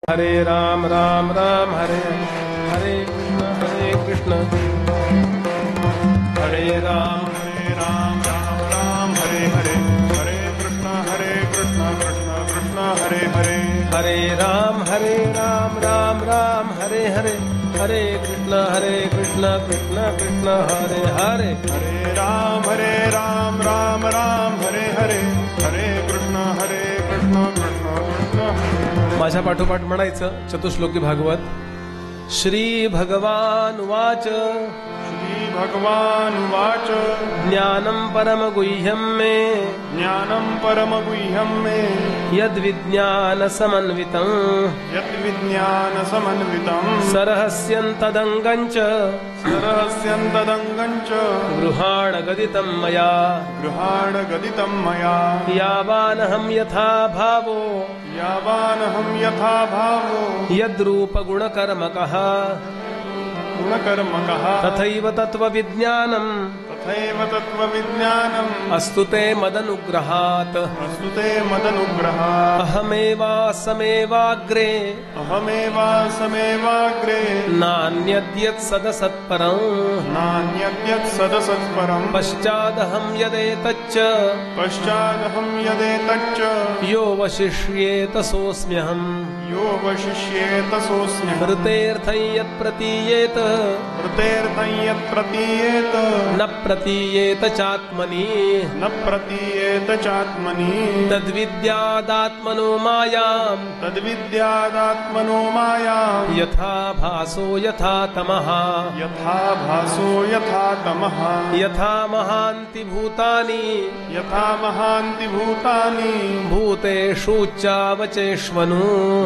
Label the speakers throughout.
Speaker 1: हरे राम राम राम हरे हरे कृष्ण हरे राम
Speaker 2: राम राम हरे हरे हरे कृष्ण कृष्ण कृष्ण हरे हरे
Speaker 1: हरे राम राम राम हरे हरे हरे कृष्ण कृष्ण कृष्ण हरे हरे
Speaker 2: हरे राम राम राम हरे हरे हरे कृष्ण कृष्ण कृष्ण हरे.
Speaker 1: माझ्या पाठोपाठ म्हणायचं चतुश्लोकी भागवत. श्री भगवान वाच
Speaker 2: श्री भगवान वाच
Speaker 1: ज्ञानं परमगुह्यं मे
Speaker 2: ज्ञानं परमगुह्यं मे
Speaker 1: यद्विज्ञान समन्वितं
Speaker 2: यद्विज्ञान समन्वितं
Speaker 1: सरहस्यन्तदङ्गं च
Speaker 2: सरहस्यन्तदङ्गं च
Speaker 1: गृहाण गदितं मया
Speaker 2: गृहाण गदितं मया
Speaker 1: यावानहं यथा भावो
Speaker 2: यावानहं यथा भावो
Speaker 1: यद्रूपगुणकर्मकः
Speaker 2: गुणकर्मकः
Speaker 1: तथैव तत्त्वविज्ञानम्
Speaker 2: तथैव तत्त्वविज्ञानम्
Speaker 1: अस्तु ते मदनुग्रहात्
Speaker 2: अस्तु ते मदनुग्रहात्
Speaker 1: अहमेवासमेवाग्रे
Speaker 2: अहमेवासमेवाग्रे
Speaker 1: नान्यद्यत् सदसत्परम्
Speaker 2: नान्यद्यत् सदसत्परम्
Speaker 1: पश्चादहं यदेतच्च
Speaker 2: पश्चादहं यदेतच्च
Speaker 1: यो वशिष्येत सोऽस्म्यहम्
Speaker 2: यो वशिष्येत सोऽस्म्यहम्
Speaker 1: ऋतेऽर्थं यत् प्रतीयेत
Speaker 2: ऋतेऽर्थं यत् प्रतीयेत
Speaker 1: न प्रतीयेत चात्मनि
Speaker 2: न प्रतीयेत चात्मनि
Speaker 1: तद्विद्यादात्मनो मायाम्
Speaker 2: तद्विद्यादात्मनो मायाम्
Speaker 1: यथा भासो यथा तमः
Speaker 2: यथा भासो यथा तमः
Speaker 1: यथा महान्ति भूतानि
Speaker 2: यथा महान्ति भूतानि
Speaker 1: भूतेषु चावचेष्वनु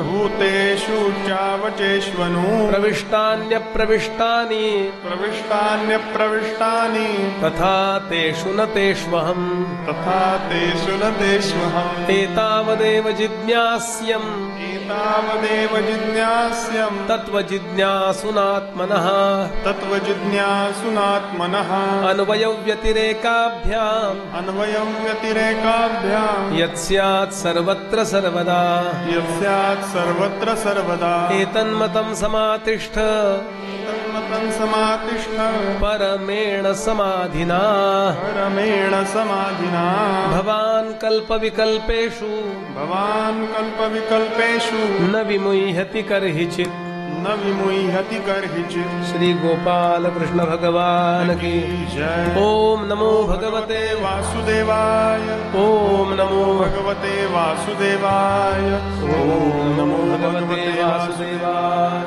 Speaker 2: भूतेषु चावचेष्वनु
Speaker 1: प्रविष्टान्यप्रविष्टानि
Speaker 2: प्रविष्टान्यप्रविष्टानि
Speaker 1: तथा तेषु न तेष्वहम्
Speaker 2: तथा तेषु न तेष्वहम्
Speaker 1: एतावदेव जिज्ञास्यम्
Speaker 2: एतावदेव जिज्ञास्यम्
Speaker 1: तत्त्वजिज्ञासुनात्मनः
Speaker 2: तत्त्वजिज्ञासुनात्मनः
Speaker 1: अन्वयव्यतिरेकाभ्याम्
Speaker 2: अन्वयव्यतिरेकाभ्याम्
Speaker 1: यत् स्यात् सर्वत्र सर्वदा
Speaker 2: यत् स्यात् सर्वत्र सर्वदा
Speaker 1: एतन्मतं समातिष्ठ
Speaker 2: तन्मतं समातिष्ठ
Speaker 1: परमेण समाधिना
Speaker 2: परमेण समाधिना
Speaker 1: भवान् कल्पविकल्पेषु
Speaker 2: भवान् कल्पविकल्पेषु
Speaker 1: न विमुह्यति कर्हिचित्
Speaker 2: न विमुह्यति कर्हिचित्.
Speaker 1: श्री गोपाल कृष्ण भगवान की
Speaker 2: जय.
Speaker 1: ओम नमो भगवते
Speaker 2: वासुदेवाय.
Speaker 1: ओम नमो
Speaker 2: भगवते वासुदेवाय.
Speaker 1: ओम नमो भगवते वासुदेवाय.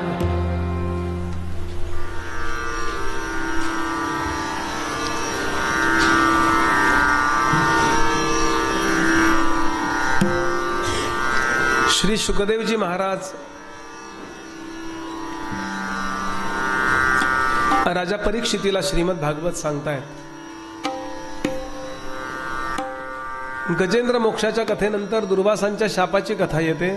Speaker 1: श्री शुकदेवजी महाराज राजा परीक्षितीला श्रीमद भागवत सांगतायत. गजेंद्र मोक्षाच्या कथेनंतर दुर्वासांच्या शापाची कथा येते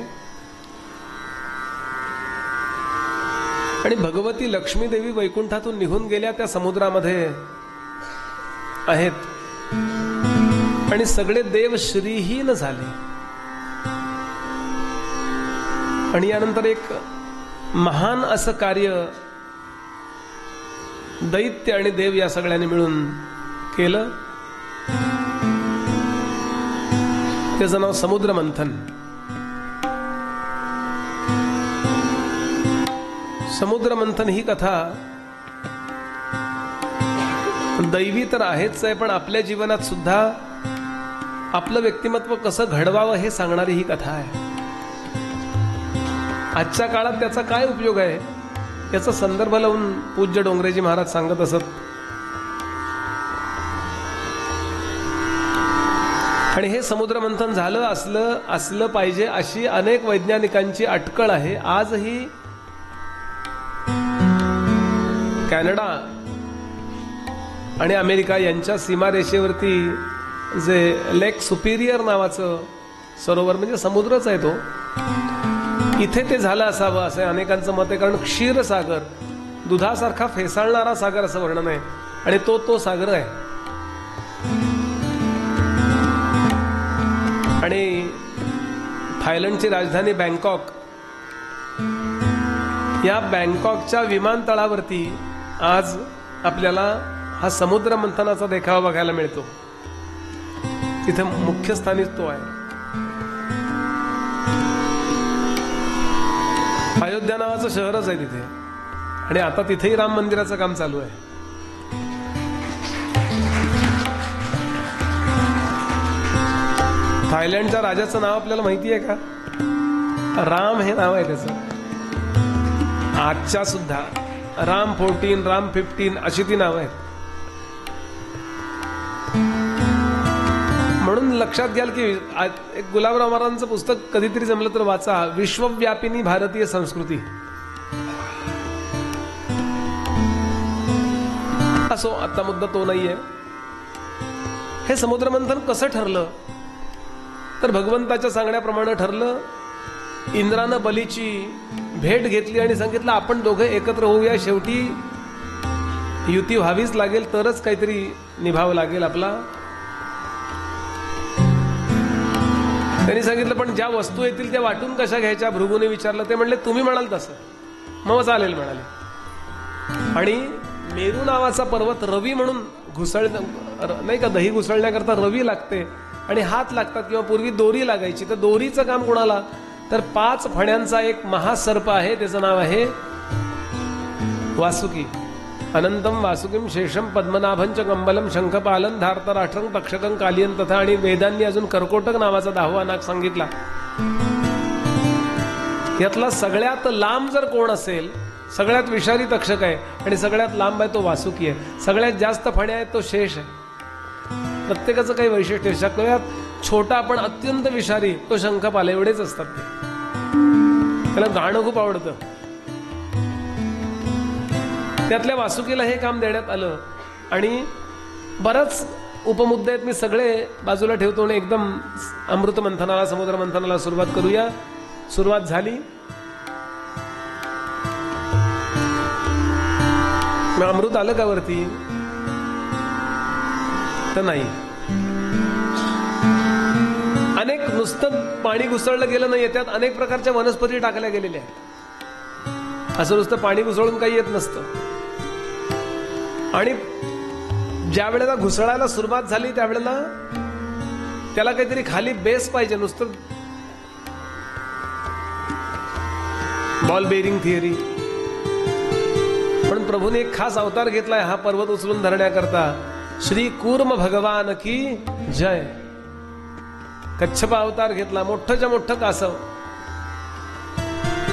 Speaker 1: आणि भगवती लक्ष्मी देवी वैकुंठातून निघून गेल्या त्या समुद्रामध्ये आहेत आणि सगळे देव श्रीहीन झाले. आणि यानंतर एक महान असं कार्य दैत्य आणि देव या सगळ्यांनी मिळून केलं. त्याचं नाव समुद्र मंथन. समुद्र मंथन ही कथा दैवी तर आहेच आहे, पण आपल्या जीवनात सुद्धा आपलं व्यक्तिमत्व कसं घडवावं हे सांगणारी ही कथा आहे. आजच्या काळात त्याचा काय उपयोग आहे याचा संदर्भ लावून पूज्य डोंगरेजी महाराज सांगत असत. आणि हे समुद्र मंथन झालं असलं पाहिजे अशी अनेक वैज्ञानिकांची अटकळ आहे. आजही कॅनडा आणि अमेरिका यांच्या सीमारेषेवरती जे लेक सुपिरियर नावाचं सरोवर म्हणजे समुद्रच आहे तो, इथे ते झालं असावं असं अनेकांचं मत आहे. कारण क्षीरसागर दुधासारखा फेसाळणारा सागर असं वर्णन आहे आणि तो सागर आहे. आणि थायलंडची राजधानी बँकॉक या बँकॉकच्या विमानतळावरती आज आपल्याला हा समुद्र मंथनाचा देखावा बघायला मिळतो. तिथे मुख्य स्थानीच तो आहे. अयोध्या नावाचं शहरच आहे तिथे, आणि आता तिथेही राम मंदिराचं काम चालू आहे. थायलंडच्या राजाचं नाव आपल्याला माहिती आहे का? राम हे नाव आहे त्याचं. आजच्या सुद्धा राम 14, राम 15 अशी ती नाव आहेत. म्हणून लक्षात घ्याल की एक गुलाबराव महाराजांचं पुस्तक कधीतरी जमलं तर वाचा, विश्वव्यापिनी भारतीय संस्कृती. असो, आता मुद्दा तो नाहीये. हे समुद्रमंथन कसं ठरलं तर भगवंताच्या सांगण्याप्रमाणे ठरलं. इंद्रानं बलीची भेट घेतली आणि सांगितलं आपण दोघे एकत्र होऊया. शेवटी युती व्हावीच लागेल, तरच काहीतरी निभावं लागेल आपला. त्यांनी सांगितलं पण ज्या वस्तू येतील त्या वाटून कशा घ्यायच्या? भृगूने विचारलं. ते म्हणले तुम्ही म्हणाल तसं. मग चालेल म्हणाले. आणि मेरू नावाचा पर्वत रवी म्हणून नाही का, दही घुसळण्याकरता रवी लागते आणि हात लागतात, किंवा पूर्वी दोरी लागायची. तर दोरीचं काम कोणाला? तर 5 फण्यांचा एक महासर्प आहे, त्याचं नाव आहे वासुकी. अनंतम वासुकीम शेषम पद्मनाभंच कंबलम शंखपालन धार्तराष्ट्रं तक्षकं कालियन तथा. आणि वेदांनी अजून कर्कोटक नावाचा 10वा नाग सांगितला. यातला सगळ्यात लांब जर कोण असेल, सगळ्यात विषारी तक्षक आहे आणि सगळ्यात लांब आहे तो वासुकी आहे. सगळ्यात जास्त फण्या आहेत तो शेष आहे. प्रत्येकाचं काही वैशिष्ट्य. सगळ्यात छोटा पण अत्यंत विषारी तो शंखपाल. एवढेच असतात ते. त्याला गाणं खूप आवडतं. त्यातल्या वासुकीला हे काम देण्यात आलं. आणि बराच उपमुद्दे आहेत, मी सगळे बाजूला ठेवतो आणि एकदम अमृत मंथनाला, समुद्र मंथनाला सुरुवात करूया. सुरुवात झाली. अमृत आलं का वरती? तर नाही. अनेक नुसतं पाणी घुसळलं गेलं नाही, त्यात अनेक प्रकारच्या वनस्पती टाकल्या गेलेल्या आहेत. असं नुसतं पाणी घुसळून काही येत नसतं. आणि ज्या वेळेला घुसळायला सुरुवात झाली त्यावेळेला त्याला काहीतरी खाली बेस पाहिजे. नुसतं बॉल बेरिंग थिअरी. पण प्रभूने एक खास अवतार घेतलाय हा पर्वत उचलून धरण्याकरता. श्री कूर्म भगवान की जय. कच्छप अवतार घेतला, मोठ्याच्या मोठं कासव,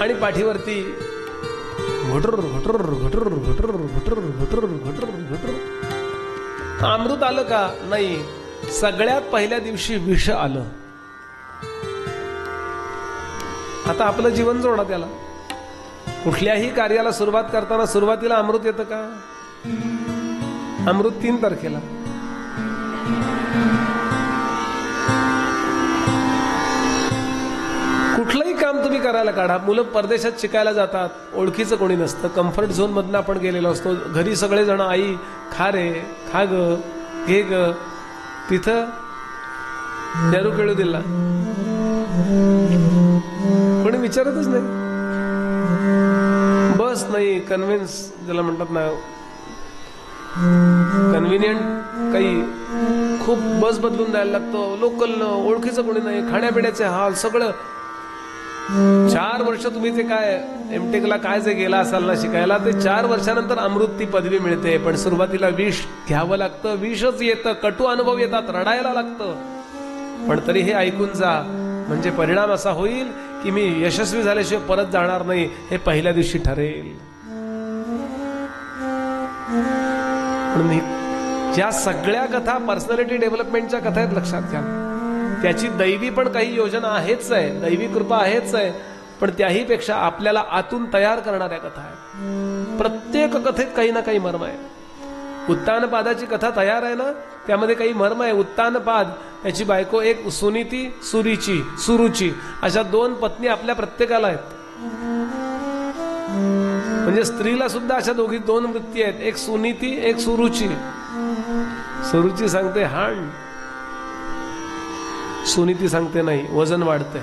Speaker 1: आणि पाठीवरती घुटुर घुटुर घुटुर घुटुर घुटुर घुटुर घुटुर घुटुर. अमृत आलं का? नाही. सगळ्यात पहिल्या दिवशी विष आलं. आता आपलं जीवन जोडा त्याला. कुठल्याही कार्याला सुरुवात करताना सुरुवातीला अमृत येतं का? अमृत 3 तारखेला. कुठलंही काम तुम्ही करायला काढा. मुलं परदेशात शिकायला जातात, ओळखीचं कोणी नसतं, कम्फर्ट झोन मधनं आपण गेलेलो असतो. घरी सगळेजण आई खा रे, खा ग, घे ग. तिथं दारू खेळू दिला कोणी विचारतच नाही. बस नाही, कन्व्हिन्स ज्याला म्हणतात ना, कन्व्हिनियंट काही खूप बस बदलून द्यायला लागतं. लोकल ओळखीचं कोणी नाही, खाण्यापिण्याचे हाल सगळं. 4 वर्ष तुम्ही ते काय एमटेकला काय जे गेला असाल ना शिकायला, ते 4 वर्षानंतर अमृत ती पदवी मिळते. पण सुरुवातीला विष घ्यावं लागतं. विषच येतं, कटू अनुभव येतात, रडायला लागतं. पण तरी हे ऐकून जा, म्हणजे परिणाम असा होईल की मी यशस्वी झाल्याशिवाय परत जाणार नाही हे पहिल्या दिवशी ठरेल. या सगळ्या कथा पर्सनॅलिटी डेव्हलपमेंटच्या कथा आहेत, लक्षात घ्या. त्याची दैवी पण काही योजना आहेच आहे, दैवी कृपा आहेच आहे, पण त्याही पेक्षा आपल्याला आतून तयार करणाऱ्या कथा आहेत. प्रत्येक कथेत काही ना काही मर्म आहे. उत्तानपादाची कथा तयार आहे ना, त्यामध्ये काही मर्म आहे. उत्तानपाद याची बायको एक सुनीती, सुरुची अशा 2 पत्नी आपल्या प्रत्येकाला आहेत. म्हणजे स्त्रीला सुद्धा अशा 2 वृत्ती आहेत, एक सुनीती, एक सुरुची. सुरुची सांगते हाण, सुनीती सांगते नाही, वजन वाढतंय.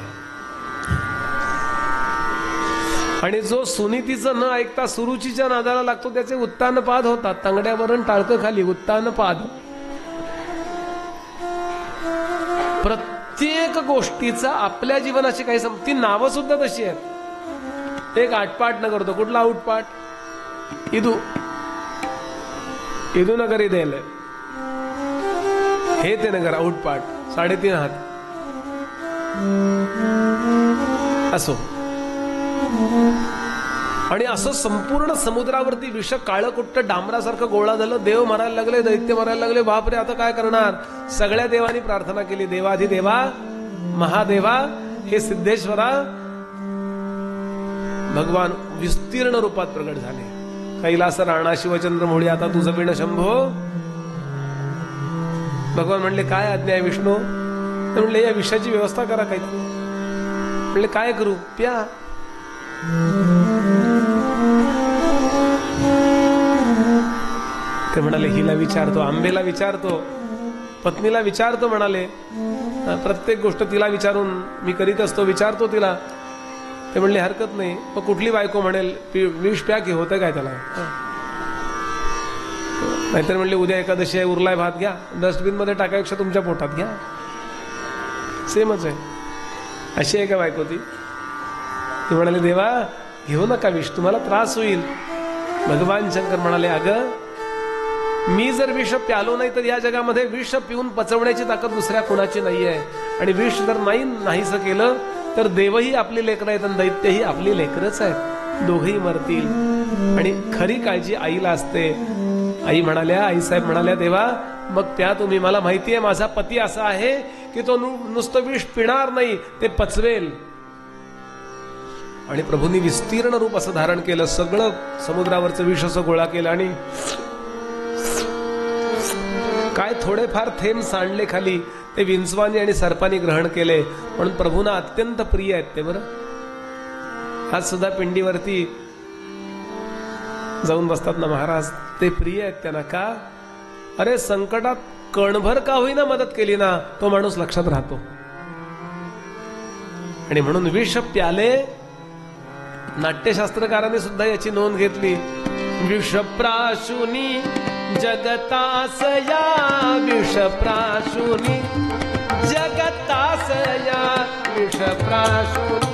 Speaker 1: आणि जो सुनीतीचं न ऐकता सुरुचीच्या नादाला लागतो त्याचे उत्तानपाद होतात. तांगड्यावरून टाळकं खाली, उत्तानपाद. प्रत्येक गोष्टीचा आपल्या जीवनाशी काही ती नावं सुद्धा तशी आहेत. एक आटपाट न करतो. कुठला आउटपाट? इदू नगर इदेल हे ते नगर आउटपाट 3.5 हात असो. आणि असं संपूर्ण समुद्रावरती विष काळकुट्ट डांबरासारखं गोळा झालं. देव मरायला लागले, दैत्य मरायला लागले. बापरे, आता काय करणार? सगळ्या देवांनी प्रार्थना केली. देवाधिदेवा, महादेवा, हे सिद्धेश्वरा, भगवान विस्तीर्ण रूपात प्रगट झाले. कैलास राणा शिवचंद्र मोळी, आता तुझं पिणं शंभो. भगवान म्हणले, काय आज्ञा आहे विष्णू? ते म्हणले, या विषाची व्यवस्था करा काही. म्हणले, काय करू? प्या. ते म्हणाले, हिला विचारतो, आंबेला विचारतो, पत्नीला विचारतो. म्हणाले, प्रत्येक गोष्ट तिला विचारून मी करीत असतो, विचारतो तिला. ते म्हणले, हरकत नाही. मग कुठली बायको म्हणेल विष प्या की होतं काय त्याला? नाहीतर म्हणले, उद्या एकादशी आहे, उरलाय भात घ्या, डस्टबिन मध्ये टाकायपेक्षा तुमच्या पोटात घ्या. सेमच आहे. अशी आहे का बायको ती? ती म्हणाले, देवा घेऊ नका विष, तुम्हाला त्रास होईल. भगवान शंकर म्हणाले, अगं मी जर विष प्यालो नाही तर या जगामध्ये विष पिऊन पचवण्याची ताकद दुसऱ्या कुणाची नाही आहे. आणि विष जर नाहीसं केलं तर देवही आपली लेकरं आहेत आणि दैत्यही आपली लेकरच आहेत. दोघेही मरतील. आणि खरी काळजी आईला असते. आई म्हणाल्या, आईसाहेब म्हणाल्या, देवा मग प्या तुम्ही. मला माहिती आहे माझा पती असा आहे की तो नुसतं विष पिणार नाही, ते पचवेल. आणि प्रभूंनी विस्तीर्ण रूप असं धारण केलं. सगळं समुद्रावरचं विष असं गोळा केलं आणि काय थोडेफार थेंब सांडले खाली. ते विंचवानी आणि सर्पानी ग्रहण केले. म्हणून प्रभूंना अत्यंत प्रिय आहेत ते. बरं, आज सुद्धा पिंडीवरती जाऊन बसतात ना महाराज, ते प्रिय आहेत त्यांना. का? अरे संकटात कणभर का होईना मदत केली ना, तो माणूस लक्षात राहतो. आणि म्हणून विष प्याले. नाट्यशास्त्रकारांनी सुद्धा याची नोंद घेतली. विषप्राशुनी जगतासया, विषप्राशुनी जगतासया, विषप्राशुनी.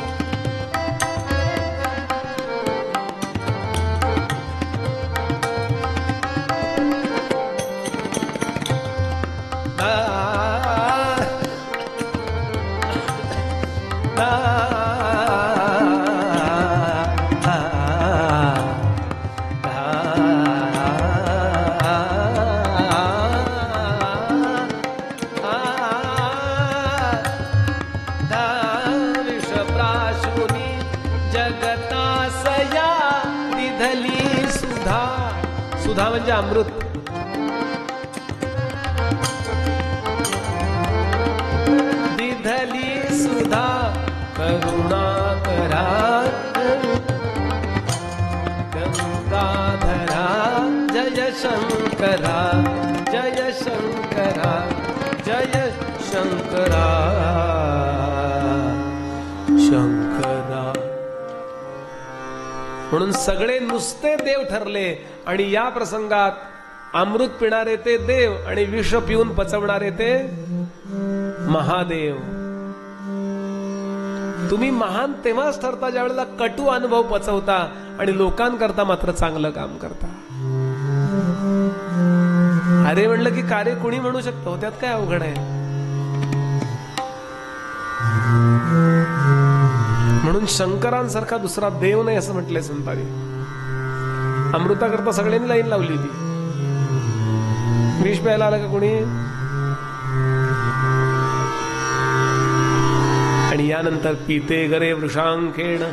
Speaker 1: सुधा म्हणजे अमृत. दिधली सुधा करुणा करा, गंगाधरा जय शंकरा, जय शंकरा, जय शंकरा, शंकरा. म्हणून सगळे नुसते देव ठरले. आणि या प्रसंगात अमृत पिणारे ते देव आणि विष पिऊन पचवणारे ते महादेव. तुम्ही महान तेव्हाच ठरता ज्या वेळेला कटू अनुभव पचवता आणि लोकांकरता मात्र चांगलं काम करता. अरे म्हणलं की कार्य कुणी म्हणू शकतो, त्यात काय अवघड आहे. म्हणून शंकरांसारखा दुसरा देव नाही असं म्हटलंय संतांनी. अमृताकरता सगळ्यांनी लाईन लावली होती. विष प्यायला आलं का कोणी? आणि यानंतर पीते गरे वृषांखेण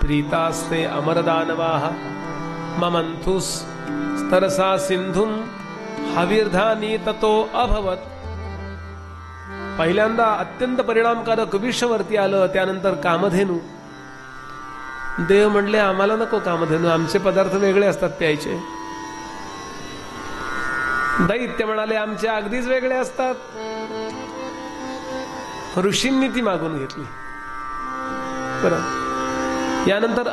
Speaker 1: प्रीतास्ते अमरदानवाः ममंथुस स्तरसा सिंधुम हविर्धानी ततो अभवत. पहिल्यांदा अत्यंत परिणामकारक विष वरती आलं. त्यानंतर कामधेनू. देव म्हणले, आम्हाला नको कामधेनू, आमचे पदार्थ वेगळे असतात प्यायचे. दैत्य म्हणाले, आमचे अगदीच वेगळे असतात. ऋषींनी ती मागून घेतली. बरं, यानंतर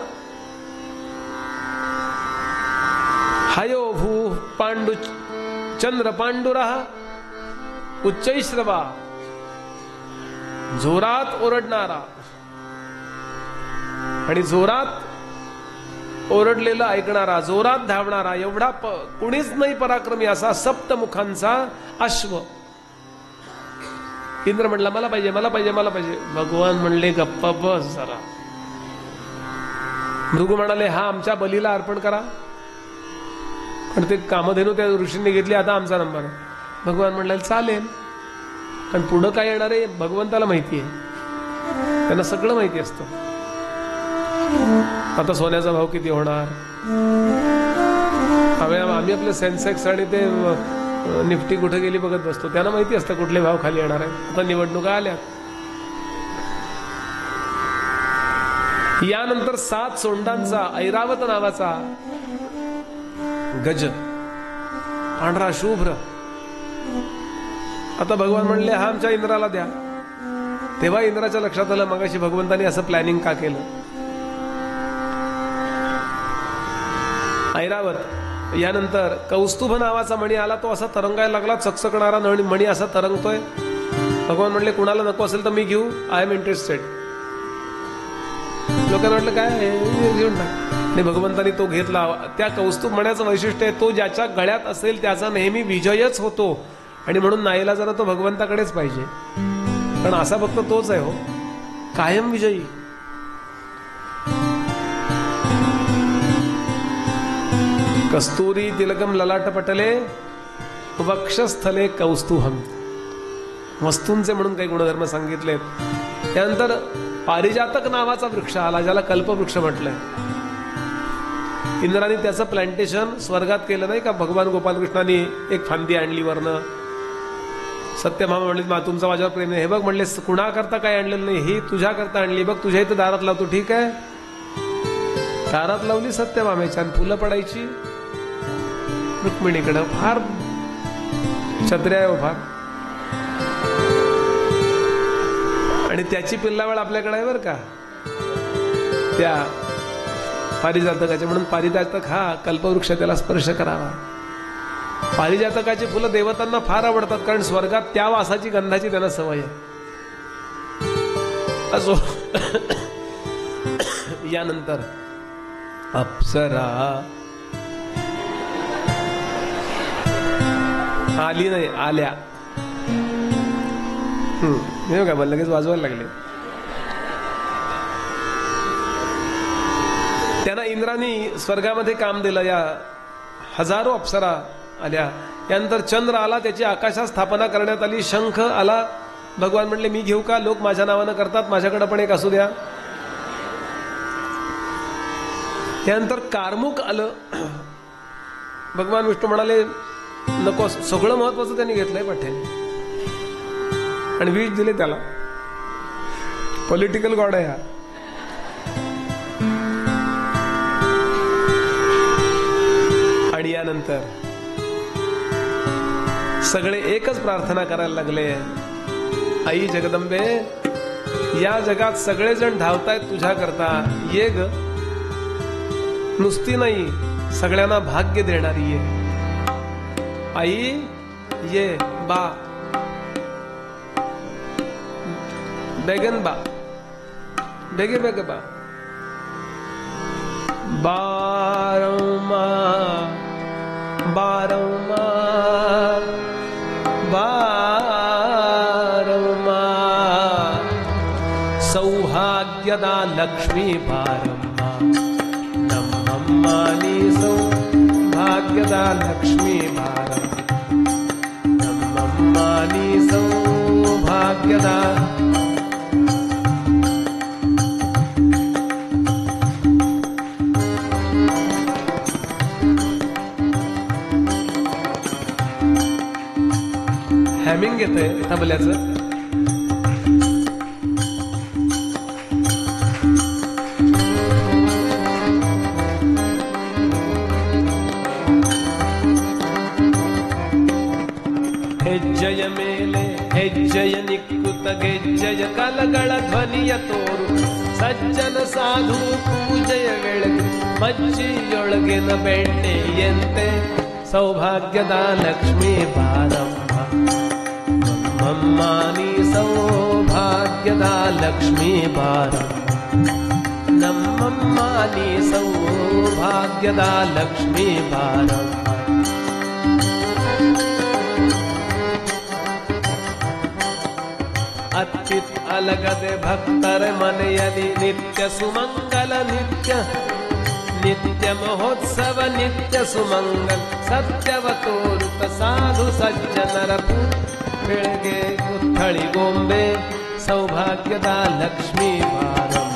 Speaker 1: हयो भू पांडु चंद्र पांडुरः उच्चैश्रवा, जोरात ओरडणारा आणि जोरात ओरडलेलं ऐकणारा, जोरात धावणारा, एवढा कुणीच नाही पराक्रमी असा सप्तमुखांचा अश्व. इंद्र म्हणला मला पाहिजे मला पाहिजे मला पाहिजे. भगवान म्हणले गप्पा बस जरा. भृगु म्हणाले हा आमच्या बलीला अर्पण करा. पण ते कामधेनू त्या ऋषींनी घेतली, आता आमचा नंबर आहे. भगवान म्हणले चालेल, कारण पुढं काय येणार आहे भगवंताला माहिती आहे, त्यांना सगळं माहिती असतं. आता सोन्याचा भाव किती होणार, आम्ही आपले सेन्सेक्स आणि ते निफ्टी कुठे गेली बघत बसतो, त्यांना माहिती असतं कुठले भाव खाली येणार आहे. आता निवडणुका आल्या. यानंतर 7 सोंडांचा ऐरावत नावाचा गज, पांढरा शुभ्र. आता भगवान म्हणले हा आमच्या इंद्राला द्या. तेव्हा इंद्राच्या लक्षात आलं मगाशी भगवंतांनी असं प्लॅनिंग का केलं. ऐरावत. यानंतर कौस्तुभ नावाचा मणी आला, तो असा तरंगायला लागला, चकचकणारा मणी असा तरंगतोय. भगवान म्हणले कुणाला नको असेल तर मी घेऊ, आय एम इंटरेस्टेड. लोकांना म्हटलं काय घेऊन टाक. आणि भगवंतानी तो घेतला. त्या कौस्तुभ मण्याचं वैशिष्ट्य आहे, तो ज्याच्या गळ्यात असेल त्याचा नेहमी विजयच होतो. आणि म्हणून नाईलाजानं तो भगवंताकडेच पाहिजे, पण असा फक्त तोच आहे हो, कायम विजयी. कस्तुरी तिलकम ललाट पटले वक्षस्थले कौस्तुभम. वस्तूंचे म्हणून काही गुणधर्म सांगितलेत. त्यानंतर पारिजातक नावाचा वृक्ष आला, ज्याला कल्पवृक्ष म्हटलंय. इंद्राने त्याचं प्लांटेशन स्वर्गात केलं नाही का. भगवान गोपालकृष्णांनी एक फांदी आणली वरनं. सत्यभामा म्हणली मा तुमचा माझ्यावर प्रेम नाही. हे बघ म्हणले कुणा करता काय आणलेलं नाही, ही तुझ्या करता आणली. बघ तुझ्या इथं दारात लावतो. ठीक आहे, दारात लावली सत्यभामेच्या, आणि फुलं पडायची रुक्मिणीकडं. फार छत्र्या आहे फार. आणि त्याची पिल्लावळ आपल्याकडे आहे बरं का, त्या पारिजातकाचे. म्हणून पारिजातक हा कल्पवृक्ष, त्याला स्पर्श करावा. पारिजातकाची फुलं देवतांना फार आवडतात, कारण स्वर्गात त्या वासाची गंधाची त्यांना सवय आहे. असो. यानंतर अप्सरा आली नाही, आल्या. काय मला लगेच वाजवायला लागले. त्यांना इंद्रानी स्वर्गामध्ये काम दिलं. या हजारो अप्सरा आल्या. यानंतर चंद्र आला, त्याची आकाशात स्थापना करण्यात आली. शंख आला. भगवान म्हणले मी घेऊ का, लोक माझ्या नावानं करतात, माझ्याकडे पण एक असू द्या. त्यानंतर कार्मुक आलं. भगवान विष्णू म्हणाले नको, सगळं महत्वाचं त्यांनी घेतलंय पाठ्याने, आणि विष दिले त्याला. पॉलिटिकल गॉड आहे हा. आणि यानंतर सगळे एकच प्रार्थना करायला लागले, आई जगदंबे, या जगात सगळेजण धावतायत तुझ्या करता, ये ग. नुसती नाही, सगळ्यांना भाग्य देणारी ये. आई ये बा, बेगन बा, बेगे बेगे बा. बारंबार बारंबार बारंबार सौभाग्यदा लक्ष्मी बारंबा. नम्मम्मानी सौभाग्यदा लक्ष्मी बारंबा. नम्मम्मानी सौभाग्यदा. हॅमिंग येतंय तबल्याचं. ಹೆಜ್ಜೆಯ ಮೇಲೆ ಹೆಜ್ಜೆಯ ನಿಕ್ಕುತ್ತ ಗೆಜ್ಜೆಯ ಕಲಗಳ ಧ್ವನಿಯ ತೋರು ಸಜ್ಜನ ಸಾಧು ಪೂಜೆಯ ವೇಳೆಗೆ ಮಜ್ಜಿಯೊಳಗಿನ ಬೆಣ್ಣೆಯಂತೆ ಸೌಭಾಗ್ಯದ ಲಕ್ಷ್ಮೀ ಬಾರಮ್ಮ ನಮ್ಮಮ್ಮ ನೀ ಸೌಭಾಗ್ಯದ ಲಕ್ಷ್ಮೀ ಬಾರಮ್ಮ ನಮ್ಮಮ್ಮ ನೀ ಸೌಭಾಗ್ಯದ ಲಕ್ಷ್ಮೀ ಬಾರಮ್ಮ ಅತ್ತಿತ್ ಅಲಗದೆ ಭಕ್ತರ ಮನೆಯಲ್ಲಿ ನಿತ್ಯ ಸುಮಂಗಲ ನಿತ್ಯ ಮಹೋತ್ಸವ ನಿತ್ಯ ಸುಮಂಗಲ ಸತ್ಯವ ತೋರುತ್ತ ಸಾಧು ಸಜ್ಜನರ ಬೆಳಗ್ಗೆ ಕುತ್ತಳಿಗೊಂಬೆ ಸೌಭಾಗ್ಯದ ಲಕ್ಷ್ಮೀ ಬಾರಮ್ಮ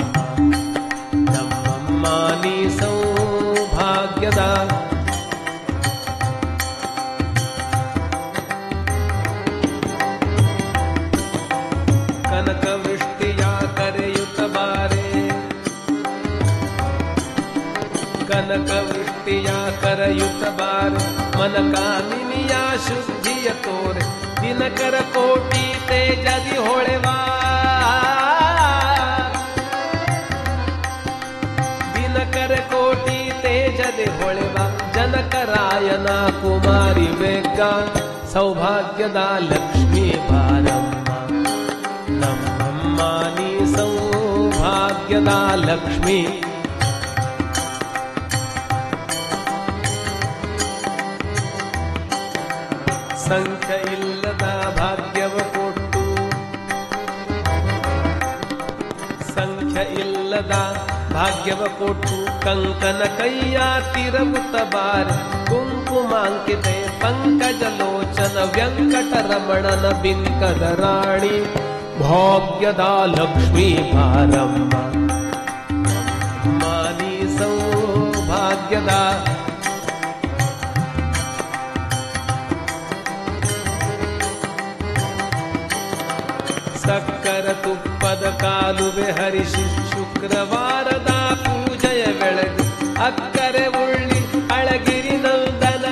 Speaker 1: ನಮ್ಮಮ್ಮ ನೀ ಸೌಭಾಗ್ಯದ ಕನಕ ವೃಷ್ಟಿಯ ಕರೆಯುತ್ತ ಬಾರೆ ಕನಕ ವೃಷ್ಟಿಯ ಕರೆಯುತ್ತ ಬಾರೆ ಮನಕಾಮಿನಿಯ ಶುದ್ಧಿಯ ತೋರೆ ದಿನಕರ ಕೋಟಿ ತೇಜದಿ ಹೊಳೆವಾ ದಿನಕರ ಕೋಟಿ ತೇಜದಿ ಹೊಳೆವಾ ಜನಕರಾಯನ ಕುಮಾರಿ ಬೇಗ ಸೌಭಾಗ್ಯದ ಲಕ್ಷ್ಮೀ ಬಾರಮ್ಮ ನಮ್ಮಮ್ಮ ನೀ ಸೌಭಾಗ್ಯದ ಲಕ್ಷ್ಮೀ ಸಂಖ್ಯೆ ಇಲ್ಲದ ಭಾಗ್ಯವ ಕೊಟ್ಟು ಸಂಖ್ಯೆ ಇಲ್ಲದ ಭಾಗ್ಯವ ಕೊಟ್ಟು ಕಂಕನ ಕೈಯ ತಿರುಗುತ್ತ ಬಾರಿ ಕುಂಕುಮಾಂಕಿತೆ ಪಂಕಜ ಲೋಚನ ವೆಂಕಟರಮಣನ ಬಿಂಕದ ರಾಣಿ ಭಾಗ್ಯದ ಲಕ್ಷ್ಮೀ ಬಾರಮ್ಮ ಮಾನಿ ಸೌಭಾಗ್ಯದ ಸಕ್ಕರ ತುಪ್ಪದ ಕಾಲುವೆ ಹರಿಸಿ ಶುಕ್ರವಾರದ ಪೂಜೆಯ ಬೆಳಗು ಅಕ್ಕರೆ ಉಳ್ಳಿ ಅಳಗಿರಿ ನಂದನ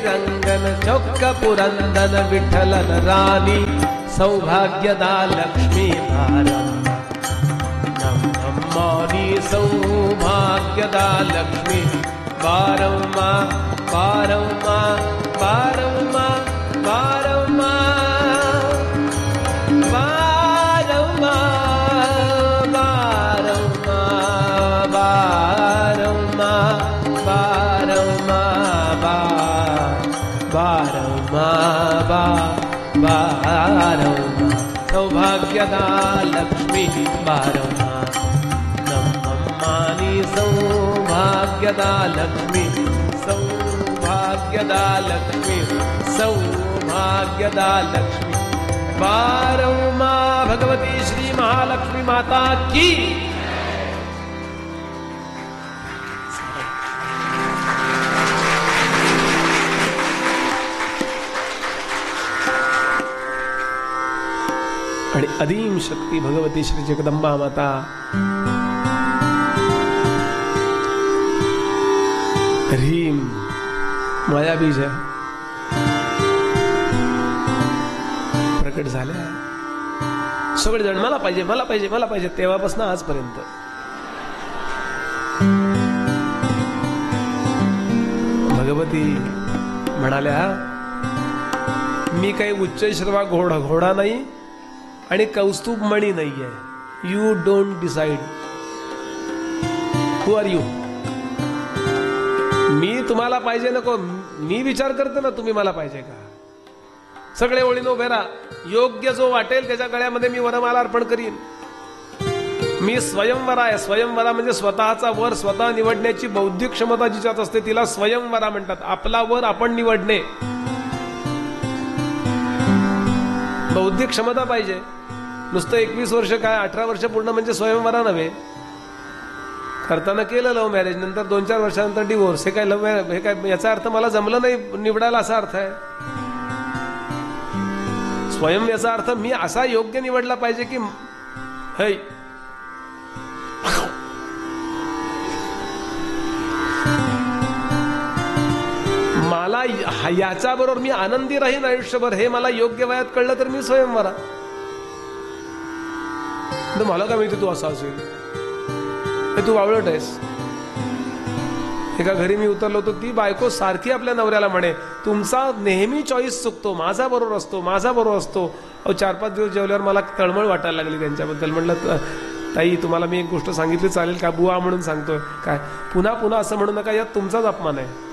Speaker 1: ರಂಗನ ಚೊಕ್ಕ ಪುರಂದನ ವಿಠಲನ ರಾಣಿ ಸೌಭಾಗ್ಯದ ಲಕ್ಷ್ಮೀ ಬಾರಮ್ಮ ನಮ್ಮಮ್ಮ ನೀ ಸೌಭಾಗ್ಯದ ಲಕ್ಷ್ಮೀ ಬಾರಮ್ಮ ಬಾರಮ್ಮ ಬಾರಮ್ಮ ಬಾರಮ್ಮ ಬಾರಮ್ಮ ಬಾರಮ್ಮ ಬಾರಮ್ಮ ಬಾರಮ್ಮ ಬಾರಮ್ಮ ಸೌಭಾಗ್ಯದ ಲಕ್ಷ್ಮೀ ಬಾರಮ್ಮ ನಮ್ಮಮ್ಮ ನೀ ಸೌಭಾಗ್ಯದ ಲಕ್ಷ್ಮೀ ಸೌಭಾಗ್ಯದ ಲಕ್ಷ್ಮೀ ಸೌಭಾಗ್ಯದ ಲಕ್ಷ್ಮೀ ಬಾರಮ್ಮ ಭಗವತಿ ಶ್ರೀ ಮಹಾಲಕ್ಷ್ಮಿ ಮಾತಾ ಕೀ आणि अदीम शक्ती भगवती श्री जगदंबा माता ह्रीम मायाबीज प्रकट झाल्या सगळेजण मला पाहिजे मला पाहिजे मला पाहिजे तेव्हापासून आजपर्यंत भगवती म्हणाल्या मी काही उच्च श्रवा घोडा नाही आणि कौस्तुभ मणी नाहीये you don't decide who are you मी तुम्हाला पाहिजे नको मी विचार करते ना तुम्ही मला पाहिजे का सगळे ओळीनं उभे राहा योग्य जो वाटेल त्याच्या गळ्यामध्ये मी वरमाला अर्पण करीन मी स्वयंवरा आहे स्वयंवरा म्हणजे स्वतःचा वर स्वतः निवडण्याची बौद्धिक क्षमता जिच्यात असते तिला स्वयंवरा म्हणतात आपला वर आपण निवडणे बौद्धिक क्षमता पाहिजे नुसतं 21 वर्ष काय 18 वर्ष पूर्ण म्हणजे स्वयंवरा नव्हे करताना केलं लव्ह मॅरेज, नंतर 2-4 वर्षानंतर डिवोर्स. हे काय लव्ह मॅरेज? हे काय? याचा अर्थ मला जमलं नाही निवडायला असा अर्थ आहे. स्वयं याचा अर्थ मी असा योग्य निवडला पाहिजे की है मला याच्या बरोबर मी आनंदी राहीन आयुष्यभर, हे मला योग्य वयात कळलं तर मी स्वयंवरा. तर मला काय माहिती तू असा असेल, हे तू वावळट आहेस. एका घरी मी उतरलो होतो, ती बायको सारखी आपल्या नवऱ्याला म्हणे तुमचा नेहमी चॉईस चुकतो, माझा बरोबर असतो, माझा बरोबर असतो. 4-5 दिवस जेवल्यावर मला तळमळ वाटायला लागली त्यांच्याबद्दल. म्हणलं ताई तुम्हाला मी एक गोष्ट सांगितली चालेल का? बुवा म्हणून सांगतोय. काय? पुन्हा पुन्हा असं म्हणू नका, यात तुमचाच अपमान आहे.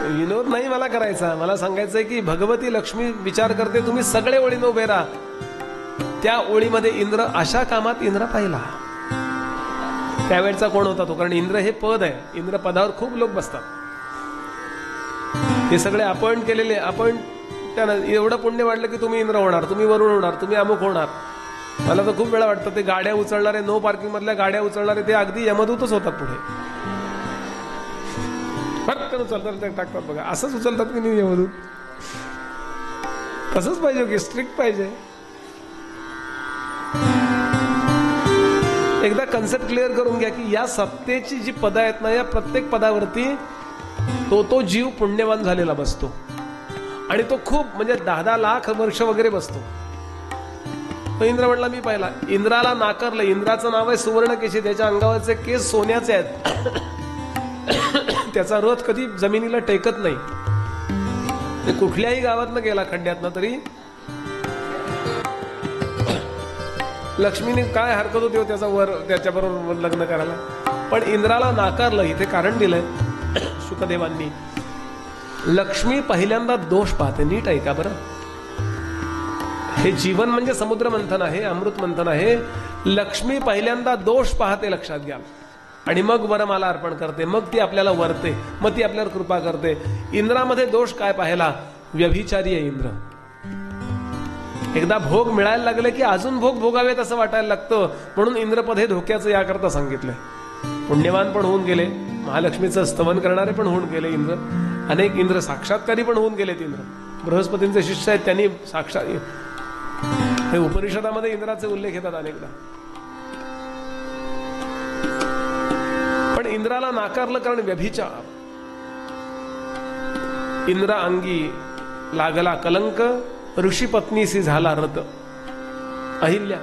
Speaker 1: विनोद नाही मला करायचा, मला सांगायचंय की भगवती लक्ष्मी विचार करते तुम्ही सगळे ओळीनं उभे राहा. त्या ओळीमध्ये इंद्र, अशा कामात इंद्र पाहिला. त्यावेळचा कोण होता तो? कारण इंद्र हे पद आहे, इंद्र पदावर खूप लोक बसतात. हे सगळे अपॉइंट केलेले, अपॉइंट त्यानं एवढं पुण्य वाढलं की तुम्ही इंद्र होणार, तुम्ही वरुण होणार, तुम्ही अमुक होणार. मला तर खूप वेळा वाटतं ते गाड्या उचलणारे, नो पार्किंग मधल्या गाड्या उचलणारे ते अगदी यमदूतच होतात पुढे. फटकन उचलतात टाकतात बघा, असंच उचलतात की नाही यमदूत? तसंच पाहिजे की स्ट्रिक्ट पाहिजे. एकदा कन्सेप्ट क्लिअर करून घ्या की या सत्तेची जी पदं आहेत ना, या प्रत्येक पदावरती तो जीव पुण्यवान झालेला बसतो. आणि तो खूप म्हणजे 10-10 लाख वर्ष वगैरे बसतो. तो इंद्र म्हटला मी पाहिला. इंद्राला नाकारलं. इंद्राचं नाव आहे सुवर्णकेशी, त्याच्या अंगावरचे केस सोन्याचे आहेत. त्याचा रथ कधी जमिनीला टेकत नाही. ते कुठल्याही गावातनं गेला खड्ड्यातनं तरी लक्ष्मीने काय हरकत होती त्याचा वर त्याच्याबरोबर लग्न करायला. पण इंद्राला नाकारलं. इथे कारण दिलंय शुकदेवांनी. लक्ष्मी पहिल्यांदा दोष पाहते. नीट ऐका बरं. हे जीवन म्हणजे समुद्र मंथन आहे, अमृत मंथन आहे. लक्ष्मी पहिल्यांदा दोष पाहते, लक्षात घ्या. आणि मग वरमाला अर्पण करते, मग ती आपल्याला वरते, मग ती आपल्यावर कृपा करते. इंद्रामध्ये दोष काय पाहिला? व्यभिचारी आहे इंद्र. एकदा भोग मिळायला लागले की अजून भोग भोगावेत असं वाटायला लागतं. म्हणून इंद्रपद हे धोक्याचं याकरता सांगितलंय. पुण्यवान पण होऊन गेले, महालक्ष्मीचं स्तवन करणारे पण होऊन गेले इंद्र. अनेक इंद्र साक्षात्कारी पण होऊन गेलेत इंद्र. बृहस्पतींचे शिष्य आहेत, त्यांनी साक्षात हे उपनिषदामध्ये इंद्राचे उल्लेख येतात अनेकदा. पण इंद्राला नाकारलं कारण व्यभिचार. इंद्र अंगी लागला कलंक, ऋषी पत्नीसी झाला रत. अहिल्या.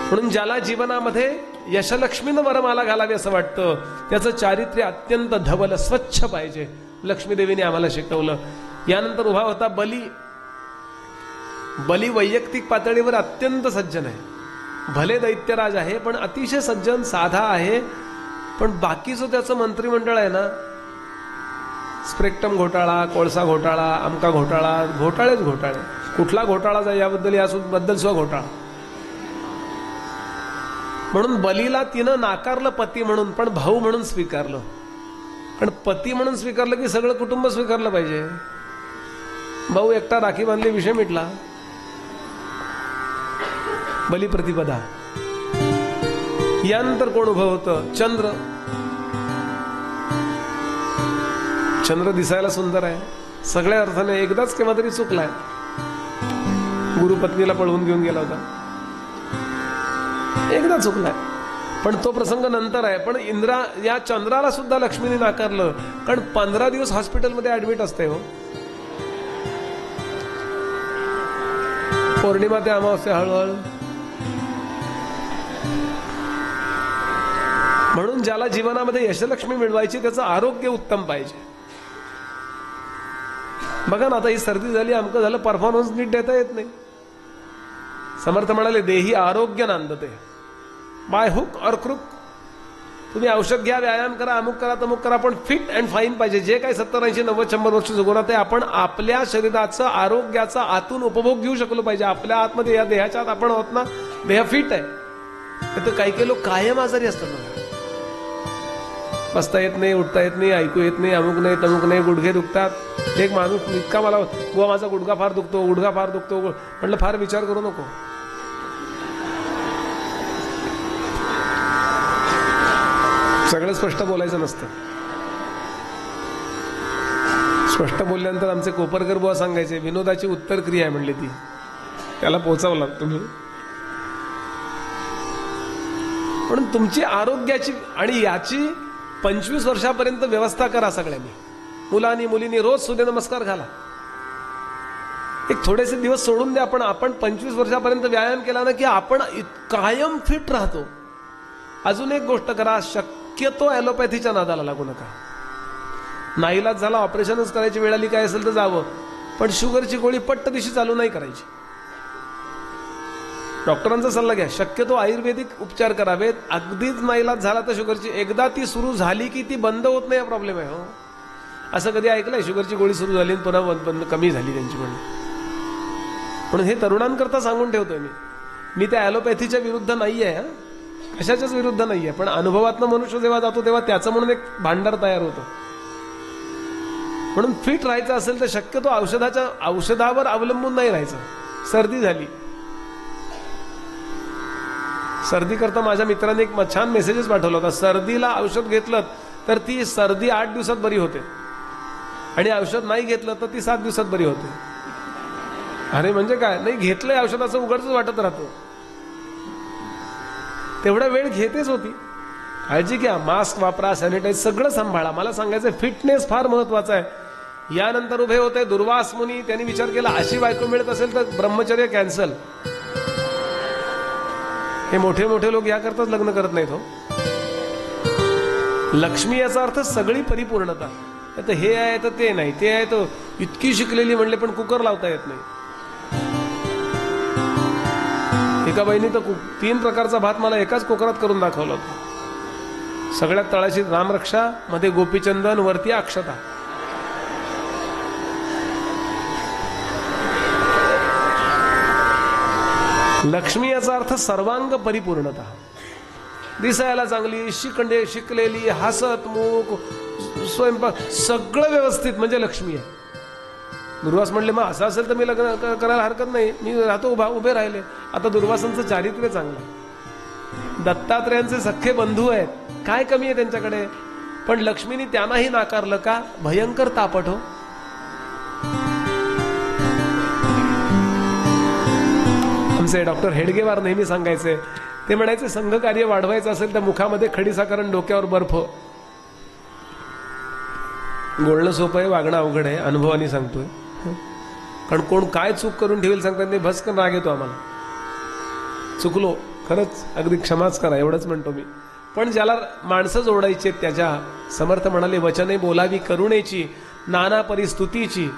Speaker 1: म्हणून ज्याला जीवनामध्ये यशलक्ष्मीनं वरमाला घालावी असं वाटतं, त्याचं चारित्र्य अत्यंत धवल स्वच्छ पाहिजे. लक्ष्मीदेवीने आम्हाला शिकवलं. यानंतर उभा होता बली. बली वैयक्तिक पातळीवर अत्यंत सज्जन आहे. भले दैत्यराज आहे पण अतिशय सज्जन, साधा आहे. पण बाकीचं त्याचं मंत्रिमंडळ आहे ना, स्पेक्ट्रम घोटाळा, कोळसा घोटाळा, अमका घोटाळा, घोटाळेच घोटाळे. कुठला घोटाळा जाय याबद्दल सुद्धा घोटाळा. म्हणून बलीला तिनं नाकारलं पती म्हणून, पण भाऊ म्हणून स्वीकारलं. पण पती म्हणून स्वीकारलं की सगळं कुटुंब स्वीकारलं पाहिजे. भाऊ एकटा राखी बांधली, विषय मिटला. बली प्रतिपदा. यानंतर कोण उभं होतं? चंद्र. चंद्र दिसायला सुंदर आहे, सगळ्या अर्थाने. एकदाच केव्हा तरी चुकलाय. गुरुपत्नीला पळवून घेऊन गेला होता, एकदा चुकलाय. पण तो प्रसंग नंतर आहे. पण या चंद्राला सुद्धा लक्ष्मीने नाकारलं. कारण 15 दिवस हॉस्पिटलमध्ये ऍडमिट असते हो. पौर्णिमा ते अमावस्या हळूहळू. म्हणून ज्याला जीवनामध्ये यशलक्ष्मी मिळवायची त्याचं आरोग्य उत्तम पाहिजे. बघा ना, आता ही सर्दी झाली, अमकं झालं, परफॉर्मन्स नीट देता येत नाही. समर्थ म्हणाले देही आरोग्य नांदते बाय हुक और क्रुक. तुम्ही औषध घ्या, व्यायाम करा, अमुक करा, तमुक करा, पण फिट अँड फाईन पाहिजे. जे काही 70, 80, 90, 100 वर्ष जगणार ते आपण आपल्या शरीराचं आरोग्याचा आतून उपभोग घेऊ शकलो पाहिजे. आपल्या आतमध्ये, या देहाच्या आत आपण आहोत ना, देह फिट आहे. तर काही काही लोक कायम आजारी असतात बघा. बसता येत नाही, उठता येत नाही, ऐकू येत नाही, अमुक नाही तमुक नाही, गुडघे दुखतात. एक माणूस इतका मला, बुवा माझा गुडघा फार दुखतो, गुडघा फार दुखतो. म्हटलं फार विचार करू नको. सगळं स्पष्ट बोलायचं नसतं. स्पष्ट बोलल्यानंतर आमचे कोपरकर बुवा सांगायचे, विनोदाची उत्तर क्रिया आहे म्हणले ती, त्याला पोहोचवला तुम्ही. म्हणून तुमची आरोग्याची आणि याची 25 वर्षापर्यंत व्यवस्था करा सगळ्यांनी. मुलांनी मुलींनी रोज सूर्यनमस्कार घाला. एक थोडेसे दिवस सोडून द्या, पण आपण 25 वर्षापर्यंत व्यायाम केला ना की आपण कायम फिट राहतो. अजून एक गोष्ट करा, शक्यतो ॲलोपॅथीच्या नादाला लागू नका. नाईलाज झाला, ऑपरेशनच करायची वेळ आली, काय असेल तर जावं, पण शुगरची गोळी पट्ट दिशी चालू नाही करायची. डॉक्टरांचा सल्ला घ्या. शक्यतो आयुर्वेदिक उपचार करावेत. अगदीच नाईलाज झाला तर शुगरची, एकदा ती सुरू झाली की ती बंद होत नाही, हा प्रॉब्लेम आहे. हो, असं कधी ऐकलंय शुगरची गोळी सुरू झाली आणि पुन्हा बंद कमी झाली त्यांची? म्हणून हे तरुणांकरता सांगून ठेवतोय मी त्या ॲलोपॅथीच्या विरुद्ध नाही आहे, कशाच्याच विरुद्ध नाही आहे. पण अनुभवातनं मनुष्य जेव्हा जातो तेव्हा त्याचं म्हणून एक भांडार तयार होतं. म्हणून फिट राहायचं असेल तर शक्यतो औषधावर अवलंबून नाही राहायचं. सर्दी झाली, सर्दी करता माझ्या मित्राने एक छान मेसेजेस पाठवला होता. सर्दीला औषध घेतलं तर ती सर्दी 8 दिवसात बरी होते आणि औषध नाही घेतलं तर ती 7 दिवसात बरी होते. अरे म्हणजे काय, नाही घेतलंय औषधाचं उघडच वाटत राहतो. तेवढा वेळ घेतेच होती. काळजी घ्या, मास्क वापरा, सॅनिटाईज सगळं सांभाळा. मला सांगायचं फिटनेस फार महत्वाचा आहे. यानंतर उभे होते दुर्वास मुनी. त्यांनी विचार केला अशी बायको मिळत असेल तर ब्रह्मचर्य कॅन्सल. हे मोठे मोठे लोक याकरताच लग्न करत नाहीत. हो, लक्ष्मी याचा अर्थ सगळी परिपूर्णता. आता हे आहे तर ते नाही, ते आहे तर इतकी शिकलेली म्हणले पण कुकर लावता येत नाही. एका बहिणी तर 3 प्रकारचा भात मला एकाच कुकरात करून दाखवला होता. सगळ्यात तळाशी रामरक्षा, मध्ये गोपीचंदन, वरती अक्षता. लक्ष्मी याचा अर्थ सर्वांग परिपूर्णता. दिसायला चांगली, शिकलेली, हसत मुख, स्वयंपाक सगळं व्यवस्थित म्हणजे लक्ष्मी आहे. दुर्वास म्हणले मग असं असेल तर मी लग्न करायला हरकत नाही, मी राहतो उभे राहिले. आता दुर्वासांचं चारित्र्य चांगलं आहे. दत्तात्रयांचे सख्खे बंधू आहेत, काय कमी आहे त्यांच्याकडे? पण लक्ष्मीने त्यांनाही नाकारलं का? भयंकर तापट. हो, आमचे डॉक्टर हेडगेवार नेहमी सांगायचे, ते म्हणायचे संघ कार्य वाढवायचं असेल तर मुखामध्ये खडीसाखर आणि डोक्यावर बर्फ. बोलणं सोपं आहे, वागणं अवघड आहे. अनुभवाने सांगतोय, कारण कोण काय चूक करून ठेवेल सांगतात नाही. भस्कन राग येतो आम्हाला. चुकलो खरंच, अगदी क्षमाच करा एवढंच म्हणतो मी. पण ज्याला माणसं जोडायची त्याच्या समर्थ म्हणाले, वचने बोलावी करुणेची, नाना परिस्तुतीची,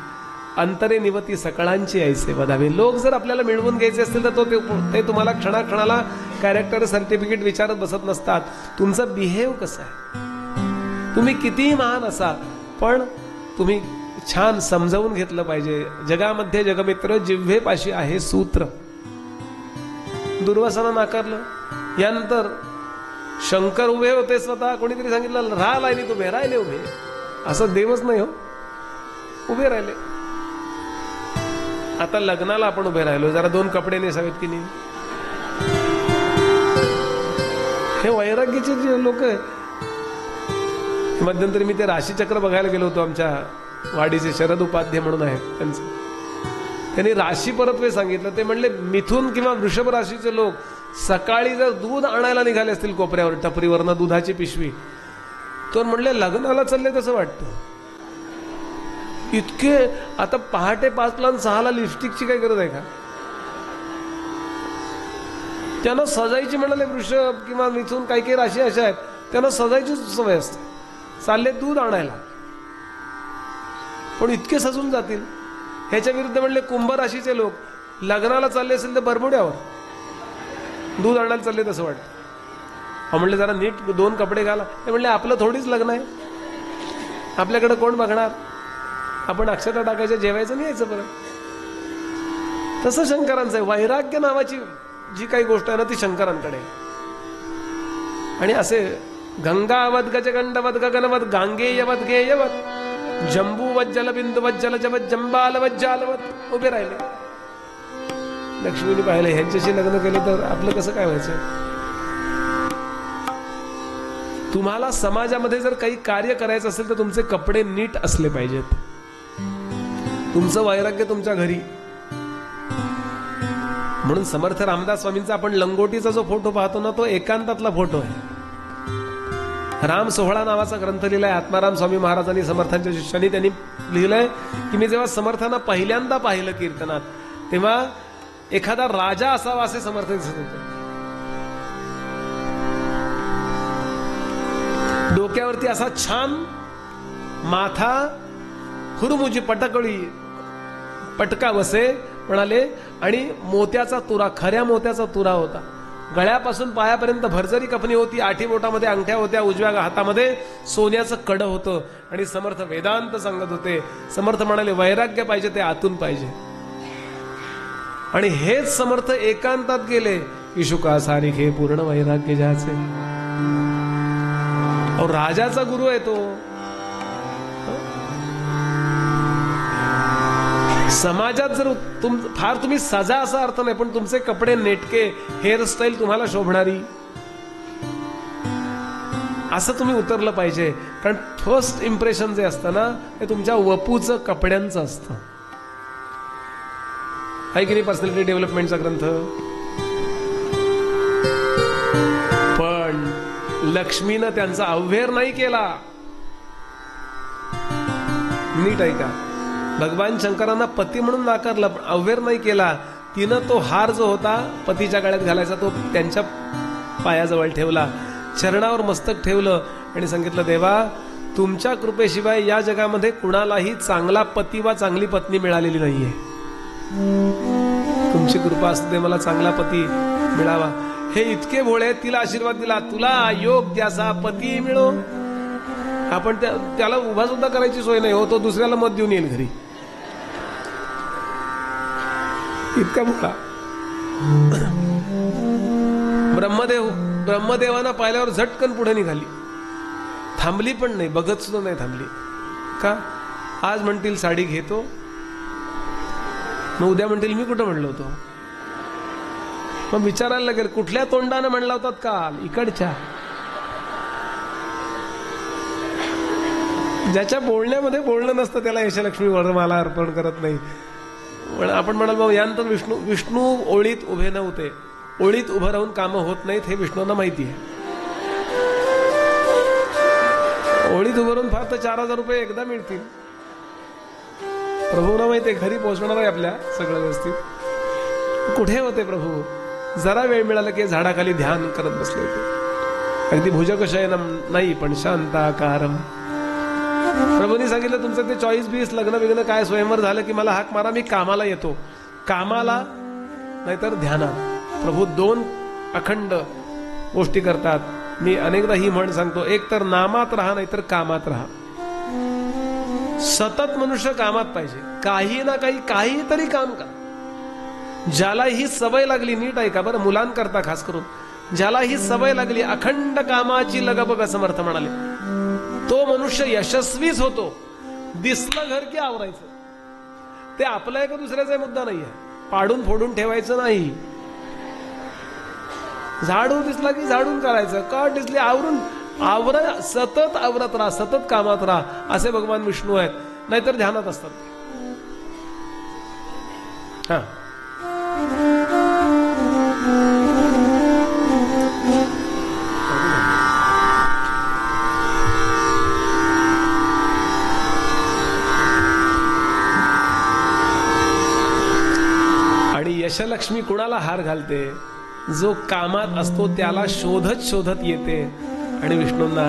Speaker 1: अंतरे निवती सकळांची ऐसे बधावे. लोक जर आपल्याला मिळवून घ्यायचे असतील तर ते तुम्हाला क्षणाक्षणाला कॅरेक्टर सर्टिफिकेट विचारत बसत नसतात. तुमचं बिहेव कसं आहे, तुम्ही कितीही महान असा पण तुम्ही छान समजावून घेतलं पाहिजे. जगामध्ये जगमित्र जिव्हेपाशी आहे सूत्र. दुर्वासानं नाकारलं. यानंतर शंकर उभे होते स्वतः. कोणीतरी सांगितलं राहा लाईनीत उभे, राहिले उभे. असं देवच नाही. हो, उभे राहिले. आता लग्नाला आपण उभे राहिलो, जरा 2 कपडे नेसावेत की नाही? हे वैराग्याचे जे लोक आहे. मध्यंतरी मी ते राशीचक्र बघायला गेलो होतो. आमच्या वाडीचे शरद उपाध्याय म्हणून आहेत त्यांचं. त्यांनी राशी परत्वे सांगितलं. ते म्हणले मिथुन किंवा वृषभ राशीचे लोक सकाळी जर दूध आणायला निघाले असतील कोपऱ्यावर, टपरीवरनं दुधाची पिशवी, तर म्हणले लग्नाला चालले तसं वाटतं. इतके आता पहाटे 5ला आणि 6ला लिपस्टिकची काय गरज आहे का? त्यांना सजायची म्हणाले. वृषभ किंवा मिथुन काही काही राशी अशा आहेत त्यांना सजायची सवय असते. चालले दूध आणायला पण इतके सजून जातील. ह्याच्या विरुद्ध म्हणले कुंभ राशीचे लोक लग्नाला चालले असेल तर बरमुड्यावर दूध आणायला चालले तसं वाटतं. म्हणले जरा नीट 2 कपडे घाला. ते म्हणले आपलं थोडीच लग्न आहे, आपल्याकडे कोण बघणार? आपण अक्षता टाकायच्या, जेवायचं नाही यायचं परत. तसं शंकरांचं आहे. वैराग्य नावाची जी काही गोष्ट आहे ना ती शंकरांकडे. आणि असे गंगावत गजगंडवत गगनवत गांगेयवत गेयवत जंबूवत जलबिंदुवत जलजवत जंबालवत जालवत उभे राहिले. लक्ष्मीने पाहिले ह्यांच्याशी लग्न केलं तर आपलं कसं काय व्हायचं. तुम्हाला समाजामध्ये जर काही कार्य करायचं असेल तर तुमचे कपडे नीट असले पाहिजेत. तुमचं वैराग्य तुमच्या घरी. म्हणून समर्थ रामदास स्वामींचा आपण लंगोटीचा जो फोटो पाहतो ना तो एकांतातला फोटो आहे. राम सोहळा नावाचा ग्रंथ लिहिलाय आत्माराम स्वामी महाराजांनी समर्थांच्या शिष्यांनी. त्यांनी लिहिलंय की मी जेव्हा समर्थांना पहिल्यांदा पाहिलं कीर्तनात तेव्हा एखादा राजा असावा असे समर्थ दिसत होते. डोक्यावरती असा छान माथा, हुरमुजी पटकळी पटका बसे म्हणाले, आणि मोत्याचा तुरा, खऱ्या मोत्याचा तुरा होता. गळ्यापासून पायापर्यंत भरजरी कफनी होती. 8 बोटामध्ये अंगठ्या होत्या. उजव्या हातामध्ये सोन्याचं कड होतं. आणि समर्थ वेदांत सांगत होते. समर्थ म्हणाले वैराग्य पाहिजे ते आतून पाहिजे. आणि हेच समर्थ एकांतात गेले की शुका सारिखे पूर्ण वैराग्य ज्याचे. राजाचा गुरु आहे तो. समाजात जर फार तुम्ही सजा असा अर्थ नाही, पण तुमचे कपडे नेटके, हेअरस्टाईल तुम्हाला शोभणारी असं तुम्ही उतरलं पाहिजे. कारण फर्स्ट इम्प्रेशन जे असतं ना ते तुमच्या वपूचं कपड्यांचं असतं. आहे की नाही पर्सनॅलिटी डेव्हलपमेंटचा ग्रंथ. पण लक्ष्मीनं त्यांचा अव्हेर नाही केला. नीट ऐका, भगवान शंकरांना पती म्हणून नाकारलं पण अव्हेर नाही केला. तिनं तो हार जो होता पतीच्या गळ्यात घालायचा तो त्यांच्या पायाजवळ ठेवला, चरणावर मस्तक ठेवलं आणि सांगितलं देवा तुमच्या कृपेशिवाय या जगामध्ये कुणालाही चांगला पती वा चांगली पत्नी मिळालेली नाहीये. तुमची कृपा असू दे मला चांगला पती मिळावा. हे इतके भोळे तिला आशीर्वाद दिला, तुला योग्य असा पती मिळो. आपण त्याला उभा सुद्धा करायची सोय नाही हो, तो दुसऱ्याला मत देऊन येईल घरी. इतका भोळा. ब्रह्मदेवांना पाहिल्यावर झटकन पुढे निघाली. थांबली पण नाही, बघत सुद्धा नाही थांबली. का? आज म्हणतील साडी घेतो, मग उद्या म्हणतील मी कुठं म्हणलो होतो. मग विचारायला लागेल कुठल्या तोंडानं म्हणला होतात काल. इकडच्या. ज्याच्या बोलण्यामध्ये बोलणं नसतं त्याला यशलक्ष्मी वरमाला अर्पण करत नाही. आपण म्हणाल बाबा यानंतर विष्णू ओळीत उभे नव्हते. ओळीत उभं राहून कामं होत नाहीत हे विष्णूंना माहिती आहे. ओळीत उभं राहून फार तर 4000 रुपये एकदा मिळतील. प्रभूंना माहिती आहे घरी पोहोचणार आहे आपल्या सगळं व्यवस्थित. कुठे होते प्रभू? जरा वेळ मिळाला की झाडाखाली ध्यान करत बसले होते. अगदी भुजगशयनम नाही पण शांताकारम. प्रभूंनी सांगितलं तुमचं ते चॉईस बीस लग्न बिग्न काय स्वयंवर झालं की मला हाक मारा, मी कामाला येतो. कामाला नाहीतर ध्यानात. प्रभू 2 अखंड गोष्टी करतात. मी अनेकदा ही म्हण सांगतो, एक तर नामात राहा नाहीतर कामात राहा. सतत मनुष्य कामात पाहिजे. काही ना काहीतरी काम करा. ज्याला ही सवय लागली, नीट ऐका बरं मुलांकरता खास करून, ज्याला ही सवय लागली अखंड कामाची लगबग समर्थ म्हणाले, तो मनुष्य यशस्वीच होतो. दिसलं घर की आवरायचं. ते आपलं आहे का दुसऱ्याचा मुद्दा नाहीये. पाडून फोडून ठेवायचं नाही. झाडू दिसला की झाडून करायचं. कट दिसली आवरून सतत आवरत राहा, सतत कामात राहा. असे भगवान विष्णू आहेत. नाहीतर ध्यानात असतात. हा आणि यशलक्ष्मी कुणाला हार घालते? जो कामात असतो त्याला शोधत शोधत येते. आणि विष्णूंना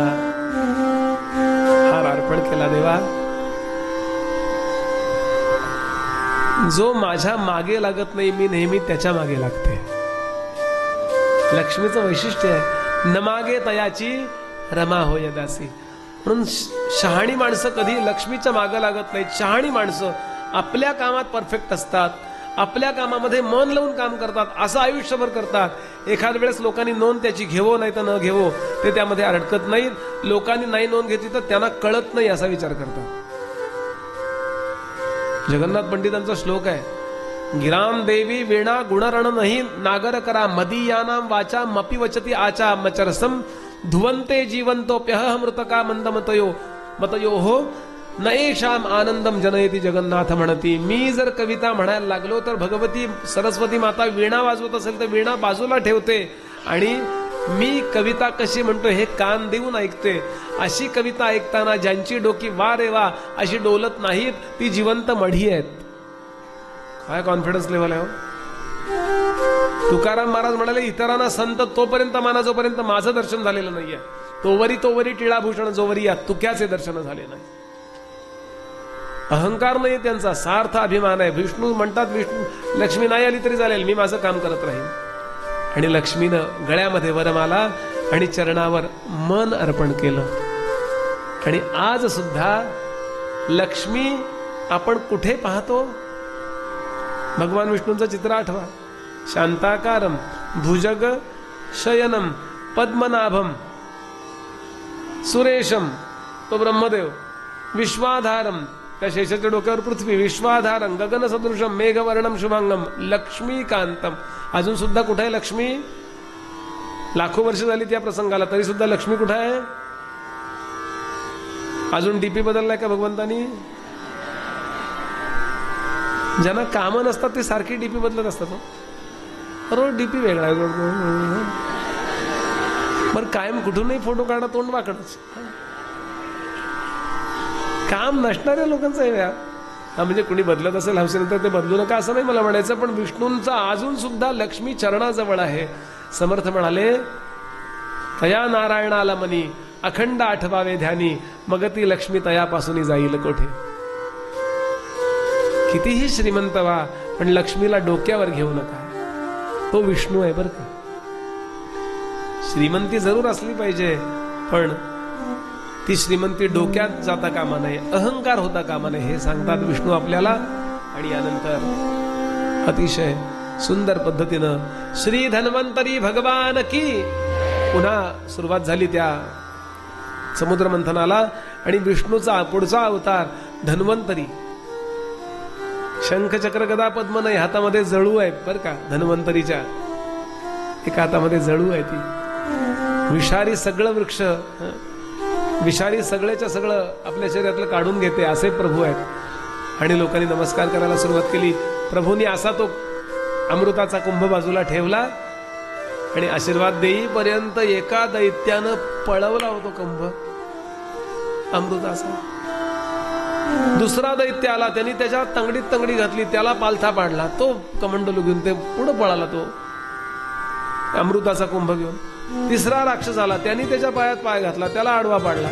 Speaker 1: हार अर्पण केला. देवा जो माझ्या मागे लागत नाही मी नेहमी त्याच्या मागे लागते. लक्ष्मीचं वैशिष्ट्य आहे, न मागे तयाची रमा होय दासी. म्हणून शहाणी माणसं कधी लक्ष्मीच्या मागे लागत नाहीत. शहाणी माणसं आपल्या कामात परफेक्ट असतात, आपल्या कामामध्ये मन लावून काम करतात, असं आयुष्यभर करतात. एखाद वेळेस लोकांनी नोंद त्याची घेवो नाही तर न घेवो ते त्यामध्ये अडकत नाहीत. लोकांनी नाही नोंद घेतली तर त्यांना कळत नाही असा विचार करतात. जगन्नाथ पंडितांचा श्लोक आहे, गिराम देवी वीणा गुणरण नाही नागर करा मदीयानाम वाचा मपि वचती आचा मचरसम धुवंते जीवंतोप्यह मृतका मतयो हो नएशाम आनंदम जनयती जगन्नाथ म्हणती. मी जर कविता म्हणायला लागलो तर भगवती सरस्वती माता वीणा वाजवत असेल तर वीणा बाजूला ठेवते आणि मी कविता कशी म्हणतो हे कान देऊन ऐकते. अशी कविता ऐकताना ज्यांची डोकी वा रे वा अशी डोलत नाहीत ती जिवंत मढी आहेत. काय कॉन्फिडन्स लेवल आहे हो. तुकाराम महाराज म्हणाले, इतरांना संत तोपर्यंत माना जोपर्यंत माझं दर्शन झालेलं नाहीये. तोवरी टिळाभूषण जोवरी या तुक्याचे दर्शन झाले नाही. अहंकार नाही त्यांचा, सार्थ अभिमान आहे. विष्णू म्हणतात, विष्णू लक्ष्मी नाही आली तरी चालेल, मी माझं काम करत राहीन. आणि लक्ष्मीनं गळ्यामध्ये वरमाला आणि चरणावर मन अर्पण केलं. आणि आज सुद्धा लक्ष्मी आपण कुठे पाहतो? भगवान विष्णूंचं चित्र आठवा. शांताकारम भुजग शयनम पद्मनाभम सुरेशम तो ब्रह्मदेव, विश्वाधारम त्या शेषाच्या डोक्यावर पृथ्वी, विश्वाधारम गगन सदृशम मेघवर्णम शुभांगम लक्ष्मीकांतम. अजून सुद्धा कुठे आहे लक्ष्मी? लाखो वर्ष झाली त्या प्रसंगाला, तरी सुद्धा लक्ष्मी कुठे आहे? अजून डीपी बदललाय का भगवंतानी? ज्यांना कामं नसतात ते सारखी डीपी बदलत असतात. रोज डीपी वेगळा आहे. बरं कायम कुठूनही फोटो काढा, तोंड वाकडच. काम नसणाऱ्या लोकांचं आहे यार. म्हणजे कुणी बदलत असेल हौसेनंतर ते बदलू नका असं नाही मला म्हणायचं, पण विष्णूंचा अजून सुद्धा लक्ष्मी चरणाजवळ आहे. समर्थ म्हणाले, तया नारायणाला मनी अखंड आठवावे ध्यानी मग ती लक्ष्मी तयापासून जाईल कोठे. कितीही श्रीमंत व्हा पण लक्ष्मीला डोक्यावर घेऊ नका. तो विष्णू आहे बरं का. श्रीमंती जरूर असली पाहिजे पण ती श्रीमंती डोक्यात जाता कामा नये, अहंकार होता कामा नये, हे सांगतात विष्णू आपल्याला. आणि यानंतर अतिशय सुंदर पद्धतीनं श्री धन्वंतरी भगवान की पुन्हा सुरुवात झाली त्या समुद्र मंथनाला. आणि विष्णूचा पुढचा अवतार धन्वंतरी. शंख चक्र गदा पद्म नाही, हातामध्ये जळू आहे बर का. धन्वंतरीच्या एका हातामध्ये जळू आहे. ती विषारी सगळं वृक्ष, विषारी सगळ्याच्या सगळं आपल्या शरीरातलं काढून घेते असे प्रभू आहेत. आणि लोकांनी नमस्कार करायला सुरुवात केली. प्रभूंनी असा तो अमृताचा कुंभ बाजूला ठेवला आणि आशीर्वाद देईपर्यंत एका दैत्यानं पळवला होतो कुंभ अमृताचा. दुसरा दैत्य आला, त्यांनी त्याच्या तंगडीत तंगडी घातली, त्याला पालथा पाडला. तो कमंडलू घेऊन ते पुढे पळाला तो अमृताचा कुंभ घेऊन. तिसरा राक्षस आला, त्यांनी त्याच्या पायात पाय घातला, त्याला आडवा पाडला.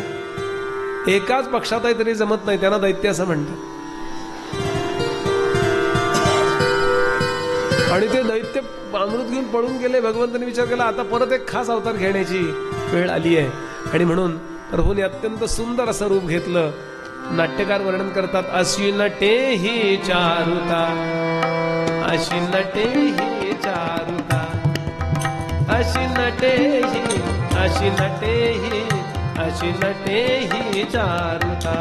Speaker 1: एकाच पक्षात आहे तरी जमत नाही, त्यांना दैत्य असं म्हणतात. आणि ते दैत्य अमृत घेऊन पळून गेले. भगवंतांनी विचार केला आता परत एक खास अवतार घेण्याची वेळ आली आहे. आणि म्हणून प्रभूने अत्यंत सुंदर असं रूप घेतलं. नाट्यकार वर्णन करतात, अशी नटे ही चारुता, अशी नटे ही चारुता, अशी नटे ही, अशी नटे ही, अशी नटे ही चारुता.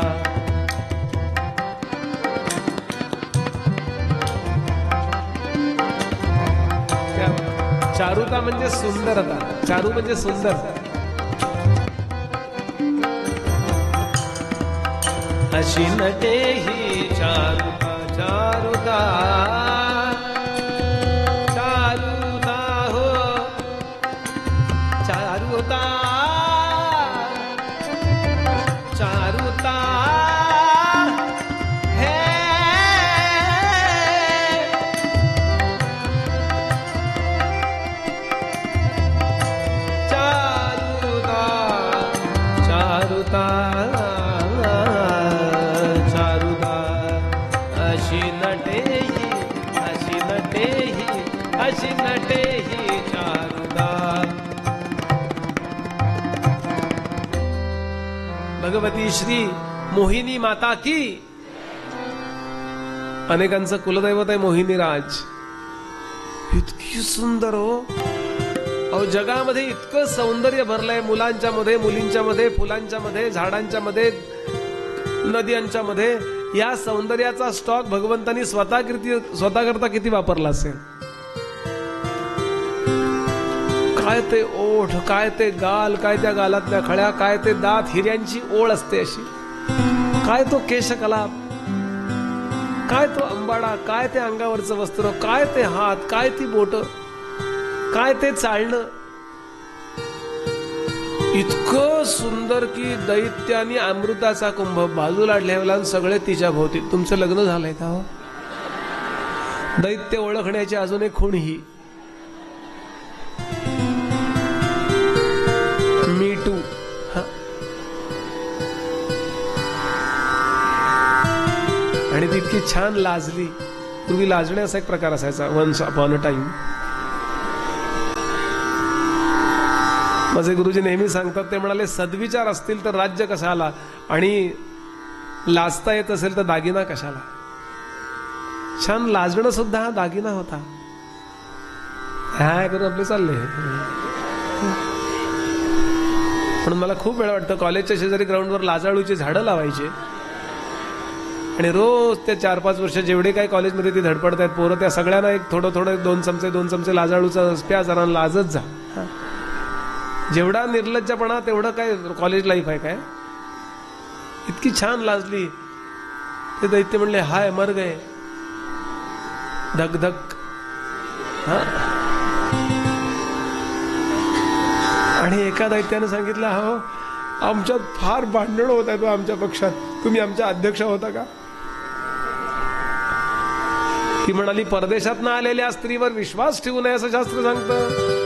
Speaker 1: चारुता म्हणजे सुंदरता, चारू म्हणजे सुंदर. अशी नटे ही चारुता, चारुता, चारुता हो चारुता, चारुता हे चारुता, चारुता, अशी नटे ही चारुता. भगवती श्री मोहिनी माता की. अनेकांचं कुलदैवत आहे मोहिनी राज. इतकी सुंदर हो. अहो जगामध्ये इतकं सौंदर्य भरलंय, मुलांच्या मध्ये, मुलींच्या मध्ये, फुलांच्या मध्ये, झाडांच्या मध्ये, नद्यांच्या मध्ये. या सौंदर्याचा स्टॉक भगवंतांनी स्वतःकरता किती वापरला असेल. काय ते ओठ, काय ते गाल, काय त्या गालातल्या खळ्या, काय ते दात, हिऱ्यांची ओळ असते अशी, काय तो केशकलाप, काय तो अंबाडा, काय ते अंगावरचं वस्त्र, काय ते हात, काय ती बोट, काय ते चालणं. इतकं सुंदर की दैत्यानी अमृताचा कुंभ बाजूला ठेवला, सगळे तिच्या भोवती. तुमचं लग्न झालंय का हो? दैत्य ओळखण्याची अजून एक खूण ही, मी टू. आणि ती इतकी छान लाजली. पूर्वी लाजण्याचा एक प्रकार असायचा, वन्स अपॉन अ टाइम. माझे गुरुजी नेहमी सांगतात, ते म्हणाले सद्विचार असतील तर राज्य कशाला, आणि लाजता येत असेल तर दागिना कशाला. छान लाजणं सुद्धा हा दागिना होता. काय करून आपले चालले. म्हणून मला खूप वेळा वाटतं, कॉलेजच्या शेजारी ग्राउंडवर लाजाळूची झाडं लावायची आणि रोज त्या 4-5 वर्ष जेवढे काही कॉलेजमध्ये ती धडपडत आहेत पोरं, त्या सगळ्यांना एक थोडं थोडं 2 चमचे लाजाळूचा प्या, जरा लाजत जा. जेवढा निर्लज्जपणा तेवढं काय कॉलेज लाईफ आहे काय. इतकी छान लाजली. ते दैत्य म्हणले, हाय मर गए, धक धक. आणि एका दैत्याने सांगितलं, हो आमच्यात फार भांडण होत आहे आमच्या पक्षात, तुम्ही आमच्या अध्यक्ष होता का. ती म्हणाली, परदेशात ना आलेल्या स्त्रीवर विश्वास ठेवू नये असं शास्त्र सांगतं.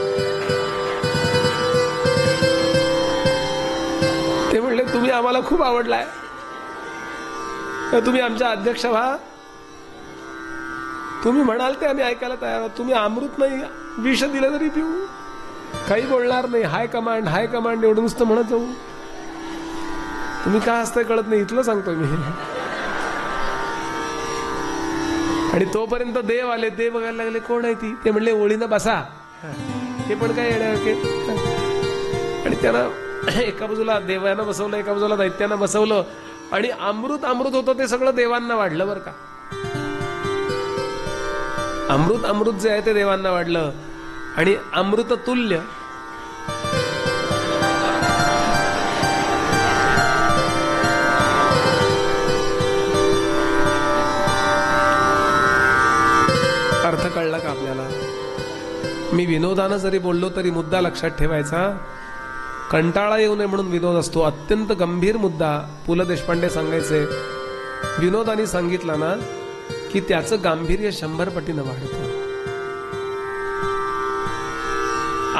Speaker 1: ते म्हणले, तुम्ही आम्हाला खूप आवडलाय, तुम्ही आमच्या अध्यक्ष व्हा. तुम्ही म्हणाल ते आम्ही ऐकायला तयार आहोत. तुम्ही अमृत नाही, विष दिलं तरी पिऊ, काही बोलणार नाही. हाय कमांड, हाय कमांड एवढं नुसतं म्हणत जाऊ. तुम्ही काय असतंय कळत नाही, इथलं सांगतोय मी. आणि तोपर्यंत देव आले. देव बघायला लागले, कोण आहे ती. ते म्हणले, ओळीनं बसा. हे पण काय येण्यासारखे. आणि त्यांना एका बाजूला देवानं बसवलं, एका बाजूला दैत्यानं बसवलं. आणि अमृत होतं ते सगळं देवांना वाढलं बरं का. अमृत जे आहे ते देवांना वाढलं. आणि अमृत तुल्य अर्थ कळला का आपल्याला. मी विनोदानं जरी बोललो तरी मुद्दा लक्षात ठेवायचा. कंटाळा येऊ नये म्हणून विनोद असतो. अत्यंत गंभीर मुद्दा पु ल देशपांडे सांगायचे. विनोदानी सांगितला ना की त्याचं गांभीर्य 100 पटीनं वाढतं.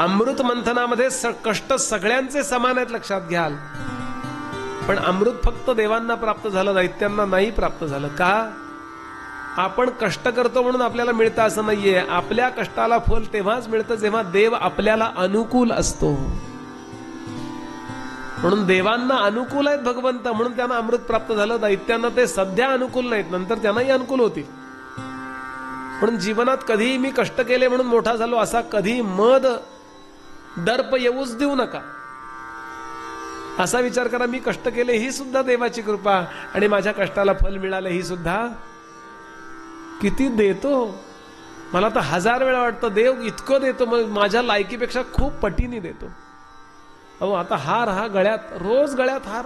Speaker 1: अमृत मंथनामध्ये कष्ट सगळ्यांचे समान आहेत लक्षात घ्याल. पण अमृत फक्त देवांना प्राप्त झालं, दैत्यांना नाही प्राप्त झालं. का. आपण कष्ट करतो म्हणून आपल्याला मिळतं असं नाहीये. आपल्या कष्टाला फल तेव्हाच मिळतं जेव्हा देव आपल्याला अनुकूल असतो. म्हणून देवांना अनुकूल आहेत भगवंत, म्हणून त्यांना अमृत प्राप्त झालं. दैत्यांना ते सध्या अनुकूल नाहीत, नंतर त्यांनाही अनुकूल होतील. म्हणून जीवनात कधीही मी कष्ट केले म्हणून मोठा झालो असा कधी मद दर्प येऊच देऊ नका. असा विचार करा, मी कष्ट केले ही सुद्धा देवाची कृपा, आणि माझ्या कष्टाला फल मिळालं ही सुद्धा. किती देतो. मला तर 1000 वेळा वाटतं देव इतकं देतो, माझ्या लायकीपेक्षा खूप पटीने देतो. अहो आता हार हा गळ्यात, रोज गळ्यात हार.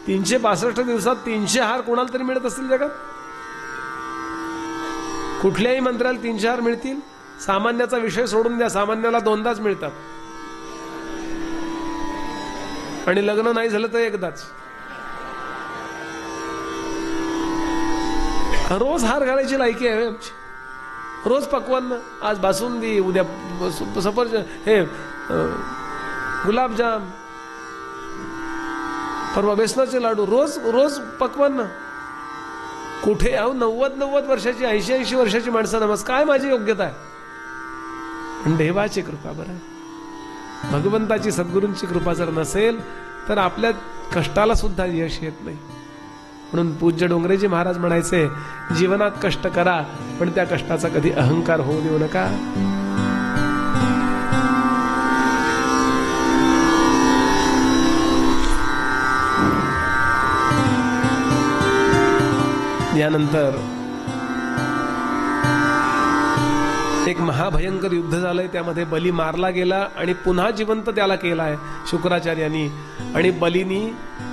Speaker 1: 365 दिवसात 300 हार कोणाला तरी मिळत असतील जगात. कुठल्याही मंत्र्याला 300 हार मिळतील. सामान्याचा विषय सोडून द्या, सामान्याला 2दाच मिळतात. आणि लग्न नाही झालं तर एकदाच. रोज हार घालायची लायकी आहे आमची. रोज पक्वान्न, आज बासुंदी, उद्या सफरचंद, हे गुलाबजाम, परवा बेसनाचे लाडू, रोज रोज पक्वान्न. कुठे आहो 90 वर्षाची, 80 वर्षाची माणसं नमस्कार. काय माझी योग्यता आहे. पण देवाची कृपा. बरं, भगवंताची सद्गुरूंची कृपा जर नसेल तर आपल्या कष्टाला सुद्धा यश येत नाही. म्हणून पूज्य डोंगरेजी महाराज म्हणायचे, जीवनात कष्ट करा पण त्या कष्टाचा कधी अहंकार होऊ देऊ नका. यानंतर एक महाभयंकर युद्ध झालंय, त्यामध्ये बली मारला गेला आणि पुन्हा जिवंत त्याला केलाय शुक्राचार्यांनी. आणि बलीनी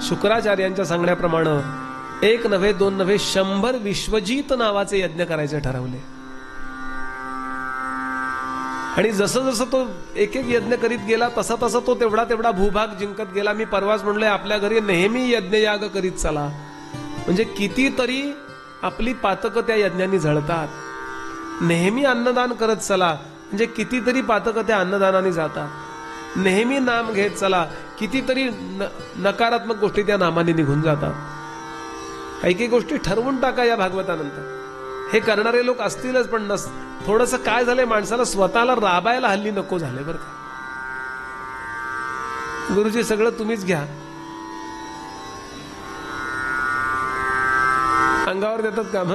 Speaker 1: शुक्राचार्यांच्या सांगण्याप्रमाणे 1 नव्हे 2 नव्हे 100 विश्वजित नावाचे यज्ञ करायचे ठरवले. आणि जसं जसं तो एक एक यज्ञ करीत गेला तसा तसा तो तेवढा तेवढा भूभाग जिंकत गेला. मी परवाच म्हणलोय, आपल्या घरी नेहमी यज्ञयाग करीत चला, म्हणजे कितीतरी आपली पातकं त्या यज्ञांनी झळतात. नेहमी अन्नदान करत चला, म्हणजे कितीतरी पातकं त्या अन्नदानाने जातात. नेहमी नाम घेत चला, कितीतरी नकारात्मक गोष्टी त्या नामाने निघून जातात. काही काही गोष्टी ठरवून टाका या भागवतानंतर. हे करणारे लोक असतीलच, पण थोडंसं काय झालंय, माणसाला स्वतःला राबायला हल्ली नको झाले बरं का. गुरुजी सगळं तुम्हीच घ्या, अंगावर देतात काम,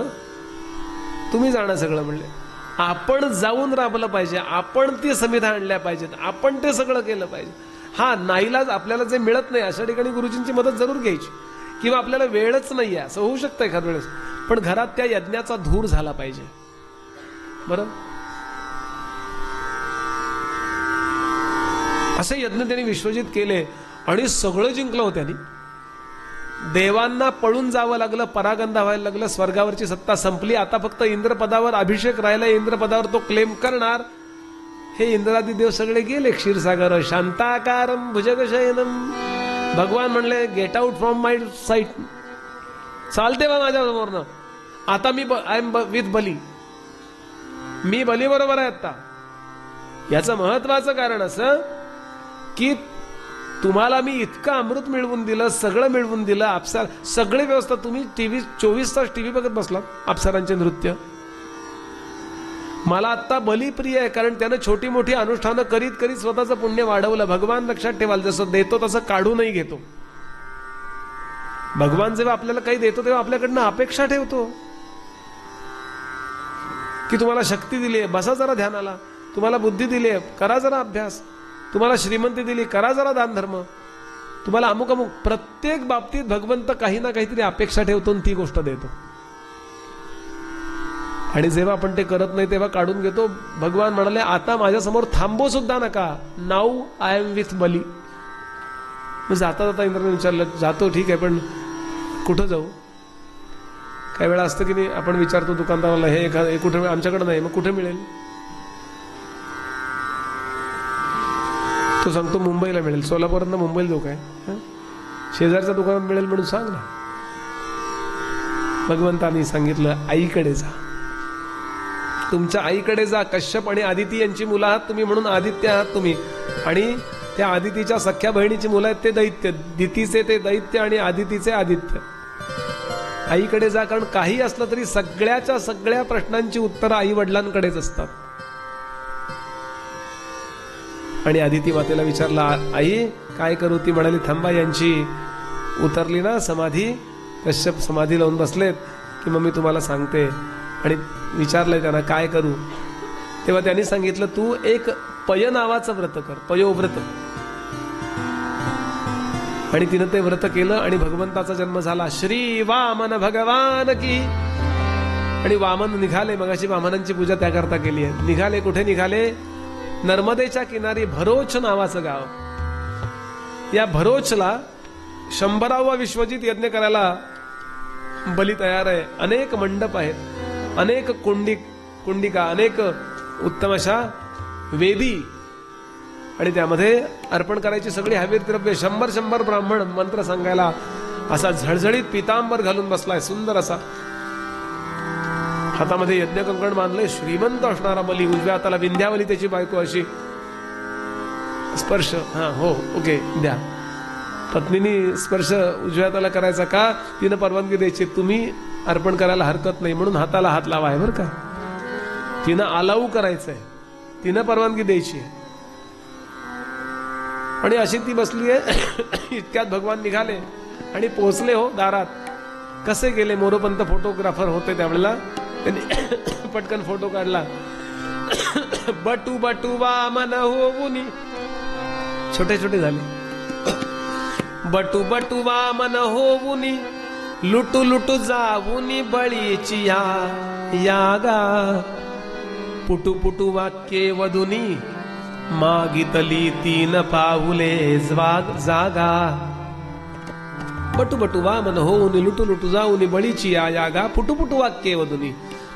Speaker 1: तुम्ही जाणं सगळं म्हणले. आपण जाऊन राबलं पाहिजे, आपण ती समिधा आणल्या पाहिजेत, आपण ते सगळं केलं पाहिजे. हा नाईलाज आपल्याला जे मिळत नाही अशा ठिकाणी गुरुजींची मदत जरूर घ्यायची, किंवा आपल्याला वेळच नाही आहे असं होऊ शकतं एखाद्या वेळेस, पण घरात त्या यज्ञाचा धूर झाला पाहिजे. बरं, असे यज्ञ त्यांनी विश्वजित केले आणि सगळं जिंकलं हो त्यांनी. देवांना पळून जावं लागलं, परागंदा व्हायला लागलं, स्वर्गावरची सत्ता संपली. आता फक्त इंद्रपदावर अभिषेक राहिला, इंद्रपदावर तो क्लेम करणार. हे इंद्रादी देव सगळे गेले क्षीरसागर. शांताकारम भुजगशयनम. भगवान म्हणले, get out from my site, चालते बा माझ्या समोरनं. आता मी आय एम विथ बली, मी बली बरोबर आहे आता. याचं महत्वाचं कारण असं की तुम्हाला मी इतकं अमृत मिळवून दिलं, सगळं मिळवून दिलं, अप्सरा सगळे व्यवस्था. तुम्ही 24 तास टीव्ही बघत बसलात अप्सरांचे नृत्य. मला आत्ता बली प्रिय आहे, कारण त्यानं छोटी मोठी अनुष्ठानं करीत करीत स्वतःचं पुण्य वाढवलं. भगवान लक्षात ठेवाल, जसं देतो तसं काढूनही घेतो. भगवान जेव्हा आपल्याला काही देतो तेव्हा आपल्याकडनं अपेक्षा ठेवतो की तुम्हाला शक्ती दिली आहे, बसा जरा ध्यानाला. तुम्हाला बुद्धी दिली आहे, करा जरा अभ्यास. तुम्हाला श्रीमंती दिली, करा जरा दान धर्म. तुम्हाला अमुक अमुक, प्रत्येक बाबतीत भगवंत काही ना काहीतरी अपेक्षा ठेवतो आणि ती गोष्ट देतो. आणि जेव्हा आपण ते करत नाही तेव्हा काढून घेतो. भगवान म्हणाले, आता माझ्यासमोर थांबू सुद्धा नका, नाऊ आय एम विथ बली. जाता जाता इंद्राने विचारलं, जातो ठीक आहे, पण कुठं जाऊ? काही वेळा असतं की नाही, आपण विचारतो दुकानदाराला, हे कुठे, आमच्याकडे नाही, मग कुठे मिळेल? तो सांगतो मुंबईला मिळेल. सोलापुरातनं मुंबईला जाऊ काय? शेजारच्या दुकानात मिळेल म्हणून सांग ना. भगवंतांनी सांगितलं, आईकडे जा, तुमच्या आईकडे जा. कश्यप आणि आदिती यांची मुलं आहात तुम्ही, म्हणून आदित्य आहात तुम्ही. आणि त्या आदितीच्या सख्या बहिणीची मुलं आहेत ते दैत्य. दितीचे ते दैत्य आणि आदितीचे आदित्य. आईकडे जा, कारण काही असलं तरी सगळ्याच्या सगळ्या प्रश्नांची उत्तरं आई वडिलांकडेच असतात. आणि आदिती मातेला विचारला, आई काय करू? ती म्हणाली, थांबा, यांची उतरली ना समाधी, कश्यप समाधी लावून बसलेत की मग मी तुम्हाला सांगते. आणि विचारलंय त्यांना काय करू, तेव्हा त्यांनी सांगितलं, तू एक पय नावाचं व्रत कर, पयोव्रत. आणि तिनं ते व्रत केलं आणि भगवंताचा जन्म झाला. श्री वामन भगवान की. आणि वामन निघाले, मगाशी वामनांची पूजा त्याकरता केली आहे. निघाले, कुठे निघाले? नर्मदेच्या किनारी भरोच नावाचं गाव. या भरोचला 100वा विश्वजित यज्ञ करायला बली तयार आहे. अनेक मंडप आहेत, अनेक कुंडिका, अनेक उत्तम अशा वेदी, आणि त्यामध्ये अर्पण करायची सगळी हवीर द्रव्य. 100 ब्राह्मण मंत्र सांगायला असा झळझळीत पितांबर घालून बसलाय, सुंदर असा. हातामध्ये यज्ञ कंकण बांधले. श्रीमंत असणारा बली, उजव्या हाताला विंध्यावली त्याची बायको, अशी स्पर्श. हा हो ओके द्या. पत्नीने स्पर्श उजव्या हाताला करायचा का? तिनं परवानगी द्यायची, तुम्ही अर्पण करायला हरकत नाही म्हणून हाताला हात लावा आहे बरं का. तिनं अलाऊ करायचंय, तिनं परवानगी द्यायची आहे. आणि अशी ती बसली आहे. इतक्यात भगवान निघाले आणि पोहोचले हो दारात. कसे गेले? मोरोपंत फोटोग्राफर होते त्यावेळेला, त्यांनी पटकन फोटो काढला. बटू बटू वामन होऊनी, छोटे छोटे झाले. बटू बटू वामन होऊनी लुटू लुटू जाऊनी बळीची यागा पुटू पुटू वाक्ये वधुनी मागितली 3 पाऊले जागा बटू बटू वामन होऊन लुटू लुटू जाऊनी बळीची यागा पुटू पुटू वाक्ये वधुनी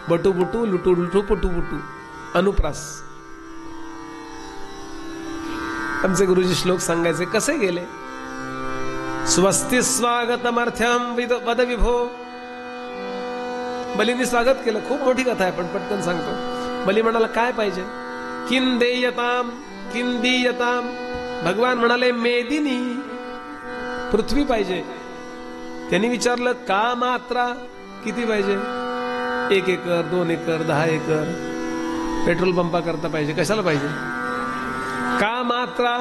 Speaker 1: बटू बुटू लुटू लुटू पुटू पुटू अनुप्रास. आमचे गुरुजी श्लोक सांगायचे कसे गेले. स्वस्ति स्वागतमर्थ्यम वद विभो. बलींनी स्वागत केलं. खूप मोठी कथा आहे पण पटकन सांगतो. बली म्हणाला काय पाहिजे. किं देयताम किं दीयताम. भगवान म्हणाले मेदिनी पृथ्वी पाहिजे. त्यांनी विचारलं का मात्रा किती पाहिजे. 1 एकर 2 एकर 10 एकर. पेट्रोल पंपा करता पाहिजे. कशाला पाहिजे. का मात्रा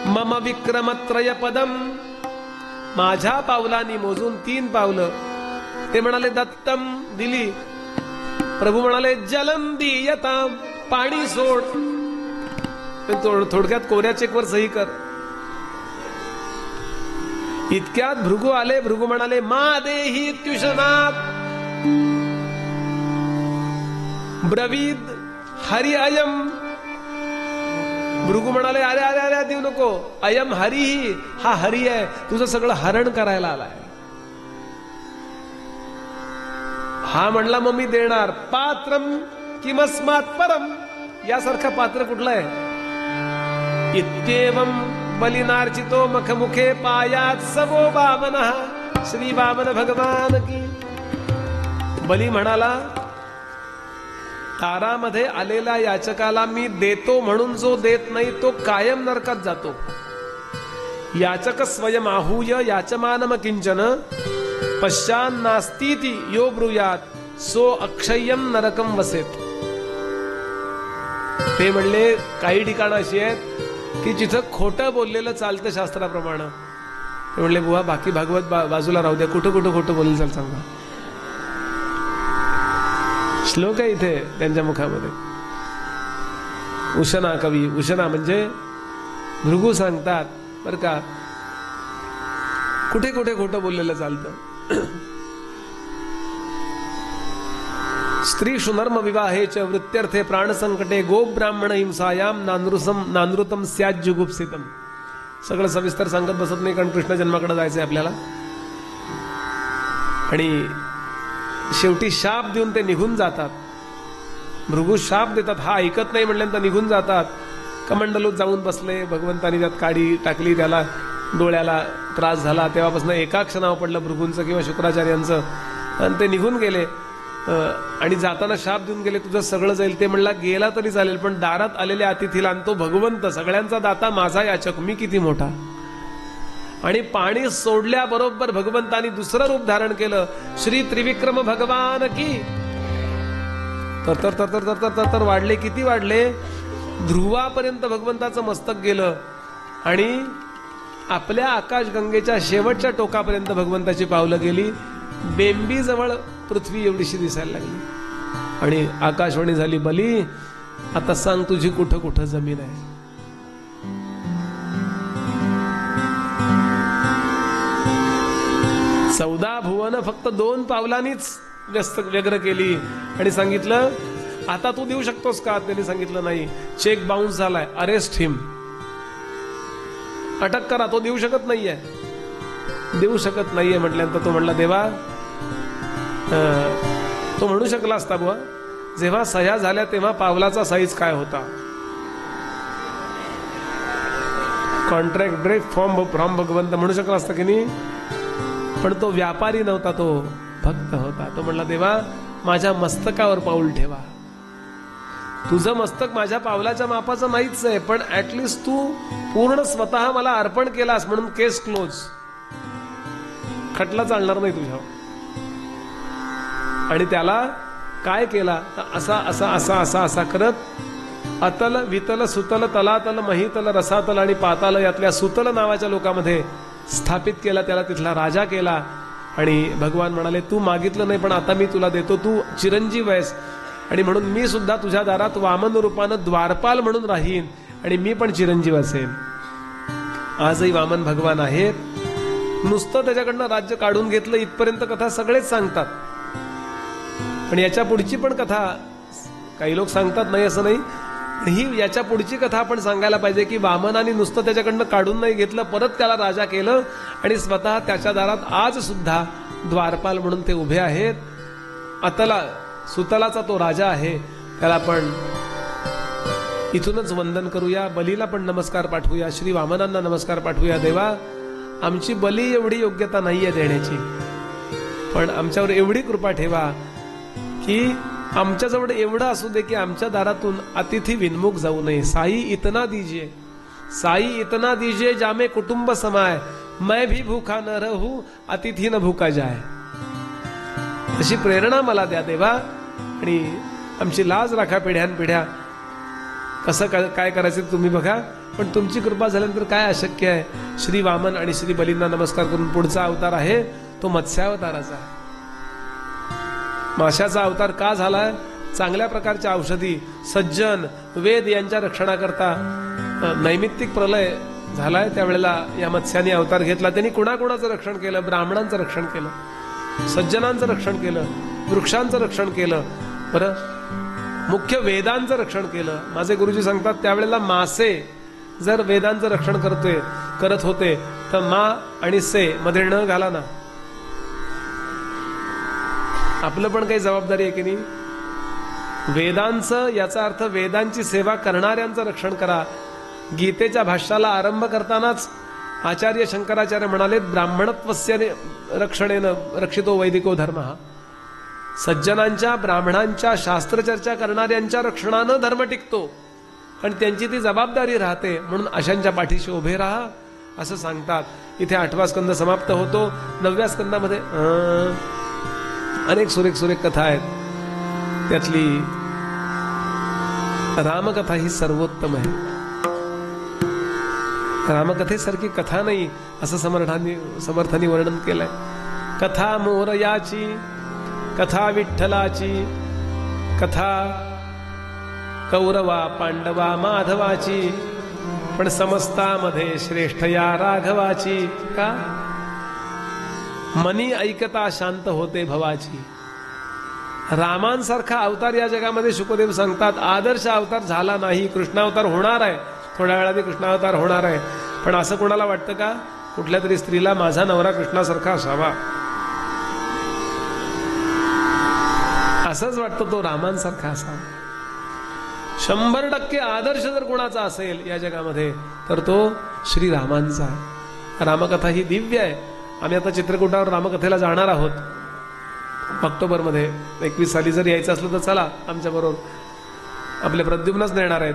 Speaker 1: मम विक्रमत्रय पदम. माझ्या पावलांनी मोजून 3 पावलं. ते म्हणाले दत्तम दिली. प्रभू म्हणाले जलम दीयताम पाणी सोड. थोडक्यात कोऱ्या चेकवर सही कर. इतक्यात भृगू आले. भृगू म्हणाले मा देही त्युषनात ब्रवीद हरि अयम. भृगू म्हणाले अरे अरे अरे देऊ नको. अयम हरी. हा हरी आहे. तुझं सगळं हरण करायला आलाय. हा म्हणला मग मी देणार. पात्रम किमस्मात् परम. यासारखा पात्र कुठलं आहे. इत्येवं बलिनार्चितो मखमुखे पायात सवो वामनः. श्री वामन भगवान की. बली म्हणाला तारामध्ये आलेल्या याचकाला मी देतो म्हणून जो देत नाही तो कायम नरकात जातो. याचक स्वयं आहूय याचमानम किंचन पश्चान्नास्तीति यो ब्रूयात सो अक्षय्यम नरकम वसेत. ते म्हणले काही ठिकाणं अशी आहेत की जिथं खोटं बोललेलं चालतं शास्त्राप्रमाणे. ते म्हणले बुवा बाकी भागवत बाजूला राहू द्या. कुठं कुठं खोटं बोललं चाल सांगा. श्लोक आहे इथे त्यांच्या मुखामध्ये. उशना कवी. उशना म्हणजे भृगू सांगतात बरं का कुठे कुठे खोटं बोललेलं चालतं. स्त्री शुनर्म विवाहेच वृत्त्यर्थे प्राणसंकटे गो ब्राह्मण हिंसायाम नानृतम स्याज्जुगुप्सितम. सगळं सविस्तर सांगत बसत नाही कारण कृष्ण जन्माकडे जायचंय आपल्याला. आणि शेवटी शाप देऊन ते निघून जातात. भृगू शाप देतात. हा ऐकत नाही म्हणल्यानंतर निघून जातात. कमंडलूत जाऊन बसले. भगवंतानी त्यात काडी टाकली. त्याला डोळ्याला त्रास झाला. तेव्हापासून एकाक्ष नाव पडलं भृगूंचं किंवा शुक्राचार्यांचं. आणि ते निघून गेले. आणि जाताना शाप देऊन गेले तुझं सगळं जाईल. ते म्हणला गेला तरी चालेल पण दारात आलेल्या अतिथीला आणि तो भगवंत सगळ्यांचा दाता माझा याचक मी किती मोठा. आणि पाणी सोडल्याबरोबर भगवंतानी दुसरं रूप धारण केलं. श्री त्रिविक्रम भगवान की. तर तर तर तर तर तर वाढले. किती वाढले. ध्रुवापर्यंत भगवंताचं मस्तक गेलं. आणि आपल्या आकाशगंगेच्या शेवटच्या टोकापर्यंत भगवंताची पावलं गेली. बेंबी जवळ पृथ्वी एवढीशी दिसायला लागली. आणि आकाशवाणी झाली बली आता सांग तुझी कुठं कुठं जमीन आहे. चौदा भुवन फक्त 2 पावलांनीच व्यग्र केली. आणि सांगितलं आता तू देऊ शकतोस का. त्यांनी सांगितलं नाही. चेक बाउन्स झालाय. अरेस्ट हिम. अटक करा. तो देऊ शकत नाहीये. देऊ शकत नाहीये म्हटल्यानंतर तो म्हणला देवा तो म्हणू शकला असता बुवा जेव्हा सह्या झाल्या तेव्हा पावलाचा साईज काय होता. कॉन्ट्रॅक्ट ब्रेक फ्रॉम भगवंत म्हणू शकला असता की नाही. पण तो व्यापारी नव्हता. तो भक्त होता. तो म्हणला देवा माझ्या मस्तकावर पाऊल ठेवा. तुझं मस्तक माझ्या पावलाच्या मापाचं नाहीच आहे पण ऍटलिस्ट तू पूर्ण स्वतः मला अर्पण केलास म्हणून केस क्लोज. खटला चालणार नाही तुझ्यावर. आणि त्याला काय केला असा असा असा असा असा करत अतल वितल सुतल तलातल महितल रसातल आणि पाताल यातल्या सुतल नावाच्या लोकांमध्ये स्थापित केला. त्याला तिथला राजा केला. आणि भगवान म्हणाले तू मागितलं नाही पण आता मी तुला देतो. तू चिरंजीव आहेस आणि म्हणून मी सुद्धा तुझ्या दारात वामन रूपानं द्वारपाल म्हणून राहीन आणि मी पण चिरंजीव असेन. आजही वामन भगवान आहेत. नुसतं त्याच्याकडनं राज्य काढून घेतलं इथपर्यंत कथा सगळेच सांगतात. पण याच्या पुढची पण कथा काही लोक सांगतात, नाही असं नाही, ही याच्या पुढची कथा आपण सांगायला पाहिजे की वामनाने नुसतं त्याच्याकडनं काढून नाही घेतलं, परत त्याला राजा केलं आणि स्वतः त्याच्या दारात आज सुद्धा द्वारपाल म्हणून ते उभे आहेत. अतला सुतलाचा तो राजा आहे, त्याला आपण इथूनच वंदन करूया. बलीला पण नमस्कार पाठवूया, श्री वामनांना नमस्कार पाठवूया. देवा, आमची बली एवढी योग्यता नाहीये देण्याची, पण आमच्यावर एवढी कृपा ठेवा की आमच्याजवळ एवढं असू दे की आमच्या दारातून अतिथी विनमुख जाऊ नये. साई इतना दीजिए, साई इतना दीजिए जामे कुटुंब समाय, मैं भी भूखा न रहूं अतिथी न भूका जाय. अशी प्रेरणा मला द्या देवा, आणि आमची लाज राखा पिढ्यानपिढ्या. कसं काय करायचं तुम्ही बघा, पण तुमची कृपा झाल्यानंतर काय अशक्य आहे. श्री वामन आणि श्री बलींना नमस्कार करून पुढचा अवतार आहे तो मत्स्यावताराचा आहे. माशाचा अवतार का झालाय? चांगल्या प्रकारच्या औषधी, सज्जन, वेद यांच्या रक्षणाकरता नैमित्तिक प्रलय झालाय, त्यावेळेला या मत्स्याने अवतार घेतला. त्यांनी कुणाकुणाचं रक्षण केलं? ब्राह्मणांचं रक्षण केलं, सज्जनांचं रक्षण केलं, वृक्षांचं रक्षण केलं, बरं मुख्य वेदांचं रक्षण केलं. माझे गुरुजी सांगतात त्यावेळेला मासे जर वेदांचं रक्षण करत होते तर मा आणि से मध्ये न घाला ना. आपलं पण काही जबाबदारी आहे की नाही? वेदांचं, याचा अर्थ वेदांची सेवा करणाऱ्यांचं रक्षण करा. गीतेच्या भाष्याला आरंभ करतानाच आचार्य शंकराचार्य म्हणाले, ब्राह्मणत्वस्य रक्षणेनं रक्षितो वैदिको धर्म. सज्जनांच्या, ब्राह्मणांच्या, शास्त्रचर्चा करणाऱ्यांच्या रक्षणानं धर्म टिकतो आणि त्यांची ती जबाबदारी राहते. म्हणून अशांच्या पाठीशी उभे राहा असं सांगतात. इथे 8वा स्कंद समाप्त होतो. 9व्या स्कंदामध्ये अनेक सुरेख कथा आहेत. त्यातली रामकथा ही सर्वोत्तम आहे. रामकथेसारखी कथा नाही असं समर्थांनी वर्णन केलंय. कथा मोरयाची, कथा विठ्ठलाची, कथा कौरवा पांडवा माधवाची, पण समस्तामध्ये श्रेष्ठ या राघवाची. का? मनी ऐकता शांत होते भवाची. रामांसारखा अवतार या जगामध्ये शुकदेव सांगतात आदर्श अवतार झाला नाही. कृष्णावतार होणार आहे, थोड्या वेळाने कृष्णावतार होणार आहे. पण असं कोणाला वाटतं का कुठल्या तरी स्त्रीला माझा नवरा कृष्णासारखा असावा? असंच वाटतं तो रामांसारखा असावा. 100% आदर्श जर कोणाचा असेल या जगामध्ये तर तो श्रीरामांचा आहे. रामकथा ही दिव्य आहे. आम्ही आता चित्रकूटावर रामकथेला जाणार आहोत ऑक्टोबरमध्ये. 21 साली जर यायचं असलं तर चला आमच्या बरोबर. आपले प्रद्युम्नच नेणार आहेत,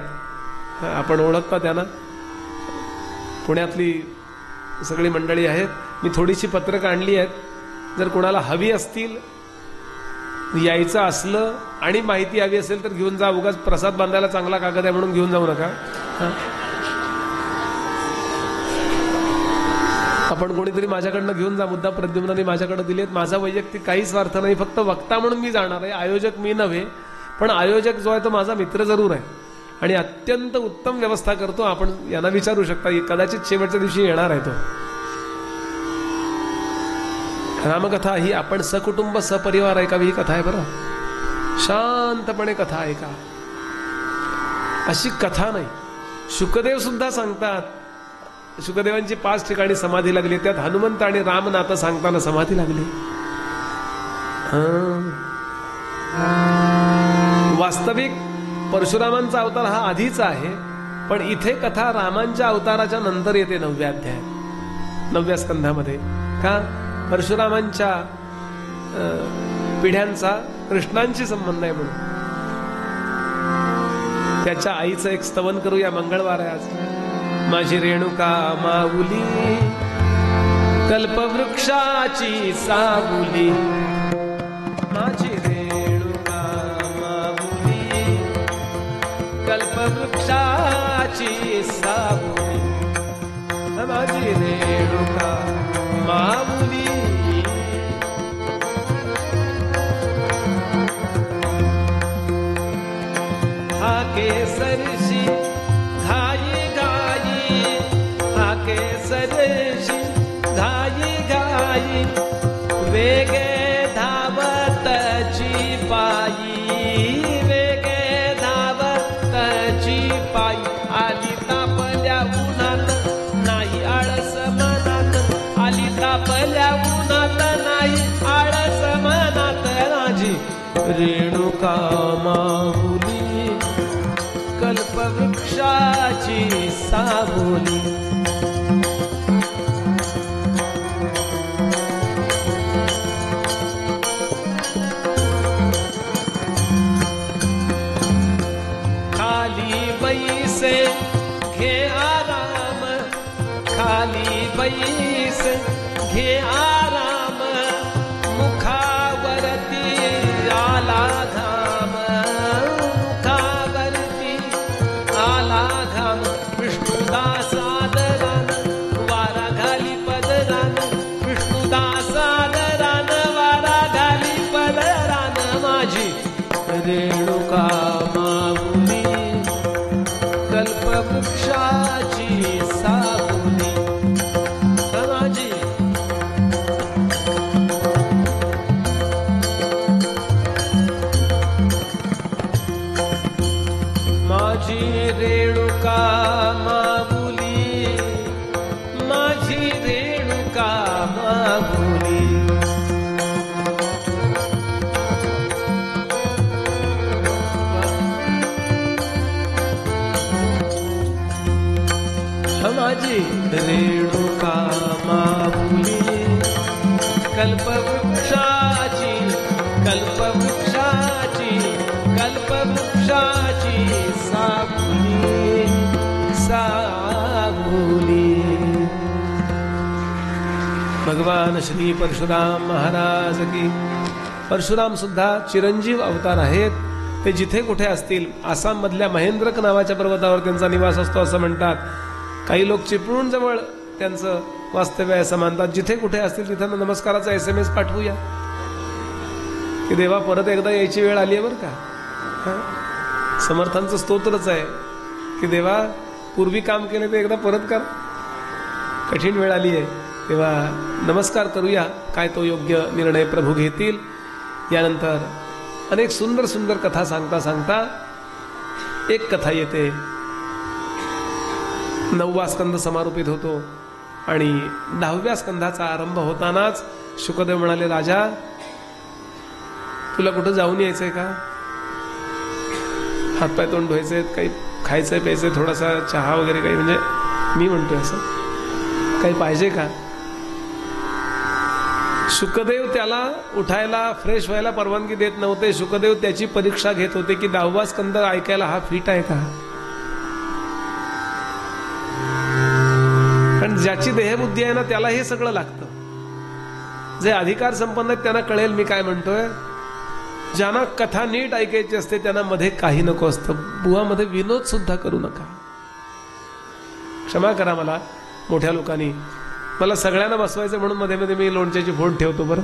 Speaker 1: आपण ओळखता त्यांना. पुण्यातली सगळी मंडळी आहेत. मी थोडीशी पत्रक आणली आहेत, जर कोणाला हवी असतील, यायचं असलं आणि माहिती हवी असेल तर घेऊन जा. उगाच प्रसाद बांधायला चांगला कागद आहे म्हणून घेऊन जाऊ नका. आपण कोणीतरी माझ्याकडनं घेऊन जा. मुद्दा प्रद्युम्नाने माझ्याकडे दिलेत. माझा वैयक्तिक काही स्वार्थ नाही, फक्त वक्ता म्हणून मी जाणार आहे. आयोजक मी नव्हे, पण आयोजक जो आहे तो माझा मित्र जरूर आहे आणि अत्यंत उत्तम व्यवस्था करतो. आपण यांना विचारू शकता, कदाचित शेवटच्या दिवशी येणार आहे तो. रामकथा ही आपण सकुटुंब सपरिवार ऐकावी ही कथा आहे. बरं, शांतपणे कथा ऐका. अशी कथा नाही. शुकदेव सुद्धा सांगतात, शुकदेवांची 5 ठिकाणी समाधी लागली, त्यात हनुमंत आणि राम नातं सांगताना समाधी लागली. वास्तविक परशुरामांचा अवतार हा आधीचा आहे, पण इथे कथा रामांच्या अवताराच्या नंतर येते 9व्या अध्यायात, 9व्या स्कंधामध्ये. का? परशुरामांच्या पिढ्यांचा कृष्णांशी संबंध आहे म्हणून. त्याच्या आईचं एक स्तवन करूया. मंगळवार आहे आज. माझी रेणुका माऊली, कल्पवृक्षाची सावली. माझी रेणुका माऊली, कल्पवृक्षाची सावली. माझी रेणुका माऊली. हा केसरशी घाई घाई, हा केसरशी घाई रेणुका माऊली कल्पवृक्षाची सावली. खाली बैसे घे आराम, खाली बैसे घे आराम, मुखावरती आला घाम, मुखावरती आला घाम. विष्णुदास आदरान वारा घाली पदरान, विष्णुदास आदरान वारा घाली पदरान. माझी रेणुका माऊली कल्पवृक्षाची सावली. माझी माझी रेणुका माऊली, माझी रेणुका माऊली. माझी रेणुका माऊली कल्पवृक्षाची, कल्पवृक्षाची, कल्पवृक्षाची सावली, सावली. भगवान श्री परशुराम महाराज की. परशुराम सुद्धा चिरंजीव अवतार आहेत. ते जिथे कुठे असतील, आसाम मधल्या महेंद्रक नावाच्या पर्वतावर त्यांचा निवास असतो असं म्हणतात. काही लोक चिपळूण जवळ त्यांचं वास्तव्य आहे असं मानतात. जिथे कुठे असतील तिथं नमस्काराचा SMS पाठवूया की देवा परत एकदा यायची वेळ आली आहे बरं का. समर्थांचं स्तोत्रच आहे की देवा पूर्वी काम केले ते एकदा परत कर, कठीण वेळ आली आहे. तेव्हा नमस्कार करूया. काय तो योग्य निर्णय प्रभू घेतील. यानंतर अनेक सुंदर सुंदर कथा सांगता सांगता एक कथा येते. 9वा स्कंद समारोपित होतो आणि 10व्या स्कंदाचा आरंभ होतानाच शुकदेव म्हणाले, राजा तुला कुठं जाऊन यायचंय का? हातपाय तोंड धुवायचे, काही खायचंय प्यायचंय, थोडासा चहा वगैरे काही, म्हणजे मी म्हणतोय असं काही पाहिजे का? शुकदेव त्याला उठायला फ्रेश व्हायला परवानगी देत नव्हते. शुकदेव त्याची परीक्षा घेत होते की 10वा स्कंद ऐकायला हा फिट आहे का. कारण ज्याची देहबुद्धी आहे ना त्याला हे सगळं लागतं. जे अधिकार संपन्न आहेत त्यांना कळेल मी काय म्हणतोय. ज्यांना कथा नीट ऐकायची असते त्यांना मध्ये काही नको असतं. बुवामध्ये विनोद सुद्धा करू नका. क्षमा करा मला मोठ्या लोकांनी, मला सगळ्यांना बसवायचं म्हणून मध्ये मध्ये मी लोणच्याची फोड ठेवतो बरं,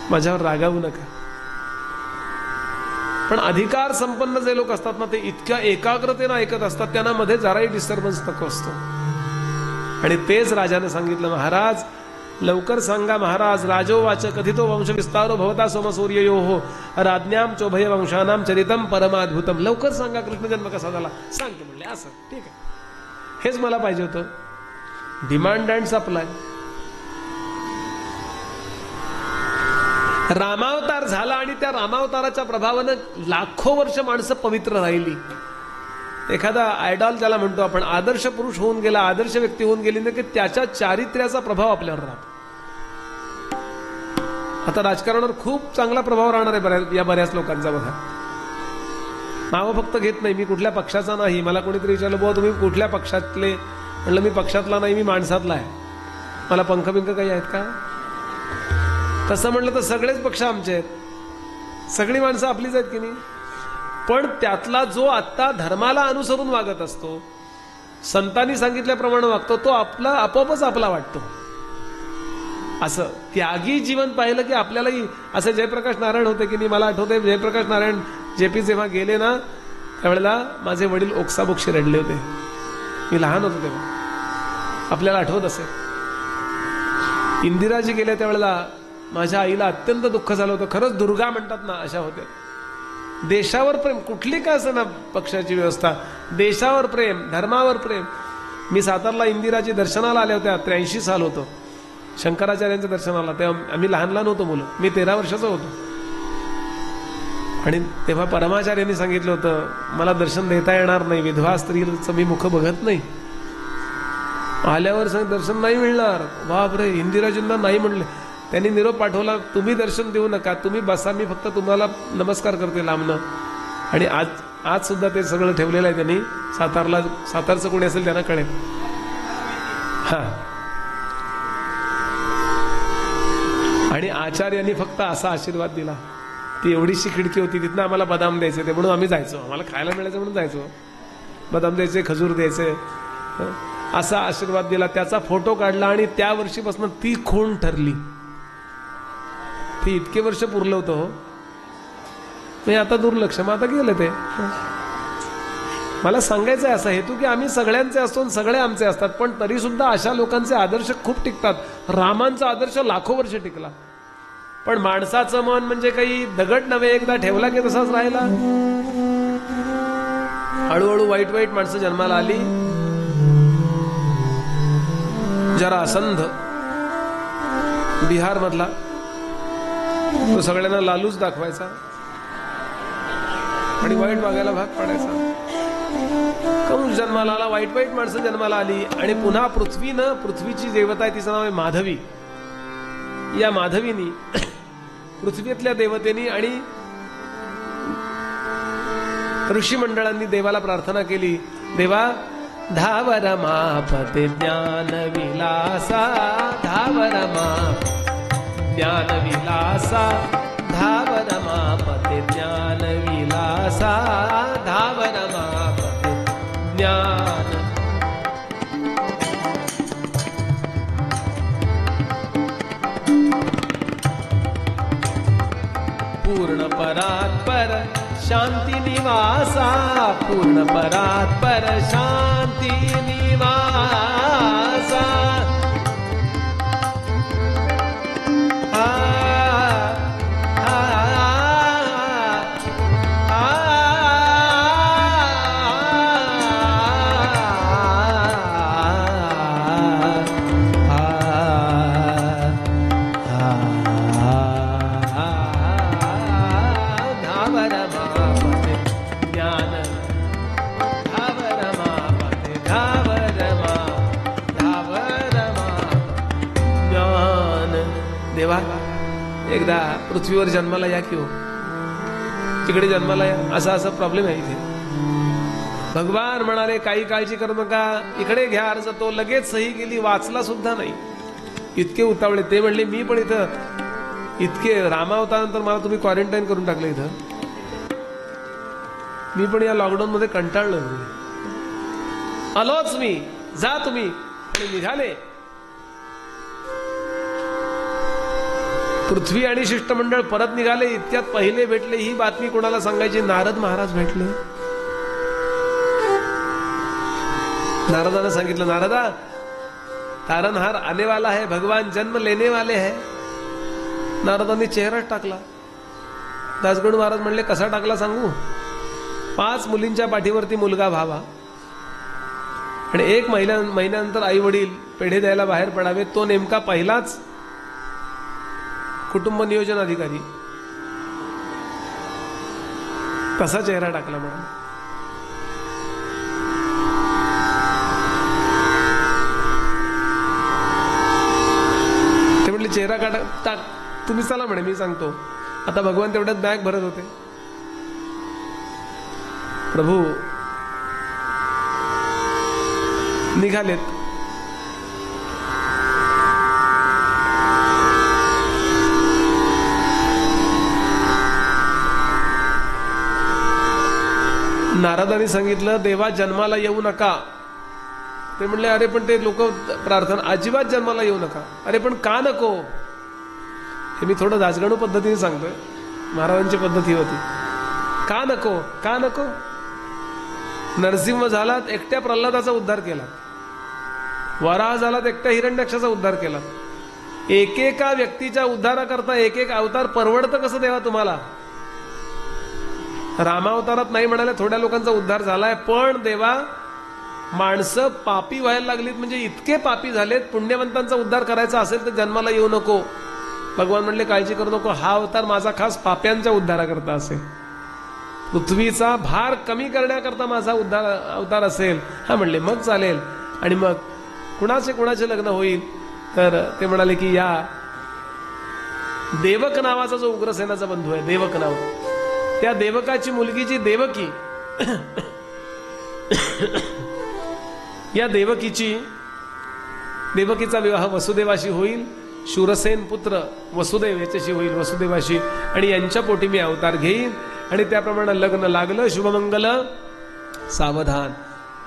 Speaker 1: माझ्यावर रागावू नका. पण अधिकार संपन्न जे लोक असतात ना ते इतक्या एकाग्रतेनं ऐकत असतात, त्यांना मध्ये जराही डिस्टर्बन्स नको असतो. आणि तेच राजाने सांगितलं, महाराज लवकर सांगा महाराज. राजोवाच कथितो वंश विस्तारो भवता सोमसूर्ययो हो राज्ञाम चोभय वंशानाम चरितम परमाद्भुतम. लवकर सांगा कृष्ण जन्म कसा झाला. सांगतो म्हणले. असं ठीक आहे, हेच मला पाहिजे होतं. Demand and supply. रामावतार झाला आणि त्या रामावताराच्या प्रभावानं लाखो वर्ष माणसं पवित्र राहिली. एखादा आयडॉल ज्याला म्हणतो आपण, आदर्श पुरुष होऊन गेला, आदर्श व्यक्ती होऊन गेली ना की त्याच्या चारित्र्याचा प्रभाव आपल्यावर राहतो. आता राजकारणावर खूप चांगला प्रभाव राहणार आहे या बऱ्याच लोकांचा. बघा, नावं फक्त घेत नाही, मी कुठल्या पक्षाचा नाही. मला कोणीतरी विचारलं, बुवा तुम्ही कुठल्या पक्षातले? म्हणलं मी पक्षातला नाही, मी माणसातला आहे. मला पंख बिंक काही आहेत का? तसं म्हणलं तर सगळेच पक्ष आमचे आहेत, सगळी माणसं आपलीच आहेत की नाही. पण त्यातला जो आत्ता धर्माला अनुसरून वागत असतो, संतांनी सांगितल्याप्रमाणे वागतो, तो आपला आपोआपच आपला वाटतो. असं त्यागी जीवन पाहिलं की आपल्यालाही असं जयप्रकाश नारायण होते की नाही. मला आठवते जयप्रकाश नारायण जेपी जेव्हा गेले ना त्यावेळेला माझे वडील ओक्साबोक्षी रडले होते. मी लहान होतो तेव्हा, आपल्याला आठवत असेल. इंदिराजी गेल्या त्यावेळेला माझ्या आईला अत्यंत दुःख झालं होतं. खरंच दुर्गा म्हणतात ना अशा होत्या. देशावर प्रेम, कुठली का असं ना पक्षाची व्यवस्था, देशावर प्रेम, धर्मावर प्रेम. मी सातारला इंदिराजी दर्शनाला आल्या होत्या. 83 साल होतं शंकराचार्यांच्या दर्शनाला. तेव्हा आम्ही लहान लहान होतो मुलं. मी 13 वर्षाचा होतो. आणि तेव्हा परमाचार्यांनी सांगितलं होतं, मला दर्शन देता येणार नाही, विधवा स्त्रीचं मी मुख बघत नाही. आल्यावर दर्शन नाही मिळणार. बापरे, इंदिराजींना नाही म्हणले. त्यांनी निरोप पाठवला, तुम्ही दर्शन देऊ नका, तुम्ही बसा, मी फक्त तुम्हाला नमस्कार करते लांबनं. आणि आज सुद्धा ते सगळं ठेवलेलं आहे त्यांनी. सातारचं कोणी असेल त्यांना कळेल. हा. आणि आचार्यांनी फक्त असा आशीर्वाद दिला. ती एवढीशी खिडकी होती, तिथनं आम्हाला बदाम द्यायचे ते, म्हणून आम्ही जायचो, आम्हाला खायला मिळायचं म्हणून जायचो. बदाम द्यायचे, खजूर द्यायचे, असा आशीर्वाद दिला. त्याचा फोटो काढला आणि त्या वर्षीपासून ती खूण ठरली. ती इतके वर्ष पुरलं होतं हो. मी आता दुर्लक्ष, मग आता गेलं ते. मला सांगायचं आहे असा हेतू की आम्ही सगळ्यांचे असतो, सगळे आमचे असतात, पण तरी सुद्धा अशा लोकांचे आदर्श खूप टिकतात. रामांचा आदर्श लाखो वर्ष टिकला. पण माणसाचं मन म्हणजे काही दगड नव्हे, एकदा ठेवला की तसाच राहिला. हळूहळू वाईट वाईट माणसं जन्माला आली. जरासंध बिहार मधला, तो सगळ्यांना लालूच दाखवायचा आणि वाईट वागायला भाग पाडायचा. कंस जन्माला आला, वाईट वाईट माणसं जन्माला आली. आणि पुन्हा पृथ्वीची देवता आहे, तिचं नाव आहे माधवी. या माधवीनी, पृथ्वीतल्या देवतेनी आणि ऋषी मंडळांनी देवाला प्रार्थना केली, देवा धावर मापते ज्ञान विलासा, धावर माप ज्ञान विलासा, धावर मापते ज्ञान विलासा, धावर मापते ज्ञान. पूर्ण परात्पर शांती निवासा, पूर्ण परात्पर शांती निवासा. देवा एकदा पृथ्वीवर जन्माला या की हो, तिकडे जन्माला या, असा असा प्रॉब्लेम आहे इथे. भगवान म्हणाले काही काळजी करू नका, इकडे घ्या अर्ज. तो लगेच सही केली, वाचला सुद्धा नाही. इतके उतावळे ते. म्हणले मी पण इथं इतके रामावतानंतर मला तुम्ही क्वारंटाईन करून टाकलं इथं, मी पण या लॉकडाऊन मध्ये कंटाळलो. आलोच मी, जा तुम्ही. आणि निघाले. पृथ्वी आणि शिष्टमंडळ परत निघाले. इतक्यात पहिले भेटले. ही बातमी कोणाला सांगायची? नारद महाराज भेटले. नारदानं सांगितलं, नारदा तारणहार आने वाला है, भगवान जन्म लेने वाले है. नारदांनी चेहराच टाकला. दासगणू महाराज म्हणले, कसा टाकला सांगू? 5 मुलींच्या पाठीवरती मुलगा व्हावा आणि 1 महिन्यानंतर आई वडील पेढे द्यायला बाहेर पडावे. तो नेमका पहिलाच कुटुंब नियोजन अधिकारी. कसा चेहरा टाकला म्हणून. ते म्हटले चेहरा टाक, तुम्ही चला म्हणे, मी सांगतो. आता भगवान तेवढ्यात बॅग भरत होते. प्रभू निघालेत. नारदांनी सांगितलं, देवा जन्माला येऊ नका. ते म्हणले, अरे पण ते लोक प्रार्थना, अजिबात जन्माला येऊ नका. अरे पण का नको? हे मी थोडं दासगणू पद्धतीने सांगतोय, महाराजांची पद्धती होती. का नको? का नको? नरसिंह झालात, एकट्या प्रल्हादाचा उद्धार केला. वराह झालात, एकट्या हिरण्यक्षाचा उद्धार केला. एकेका व्यक्तीच्या उद्धाराकरता एक एक अवतार परवडतं कसं देवा तुम्हाला? रामावतारात नाही म्हणाले, थोड्या लोकांचा उद्धार झालाय. पण देवा माणसं पापी व्हायला लागलीत, म्हणजे इतके पापी झालेत. पुण्यवंतांचा उद्धार करायचा असेल तर जन्माला येऊ नको. भगवान म्हणले, काळजी करू नको, हा अवतार माझा खास पाप्यांच्या उद्धाराकरता असेल. पृथ्वीचा भार कमी करण्याकरता माझा अवतार असेल. हा म्हणले मग चालेल. आणि मग कुणाचे लग्न होईल. तर ते म्हणाले की या देवक नावाचा जो उग्रसेनाचा बंधू आहे, देवक नाव, त्या देवकाची मुलगी जी देवकी, या देवकीचा विवाह वसुदेवाशी होईल. शूरसेन पुत्र वसुदेव याच्याशी होईल, वसुदेवाशी. आणि यांच्या पोटी मी अवतार घेईन. आणि त्याप्रमाणे लग्न लागलं. शुभमंगल सावधान.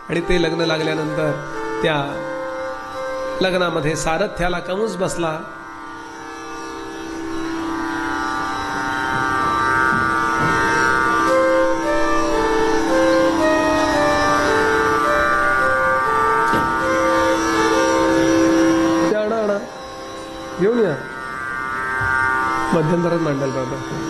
Speaker 1: आणि ते लग्न लागल्यानंतर त्या लग्नामध्ये सारथ्याला कंस बसला. घेऊन या, मध्यंतरात मांडायला पाहिजे.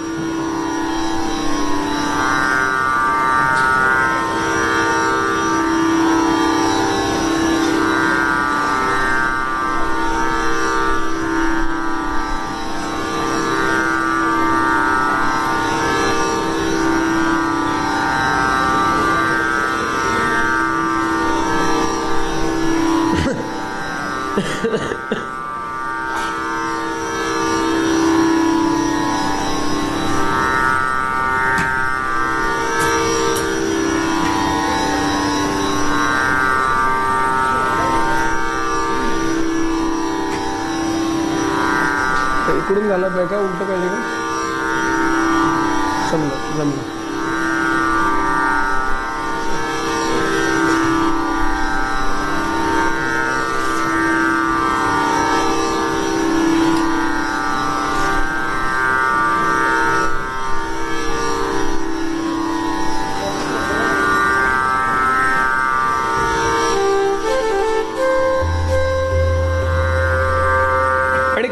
Speaker 1: इकडून झालं पाहिजे का उलट पाहिजे का? जमलं.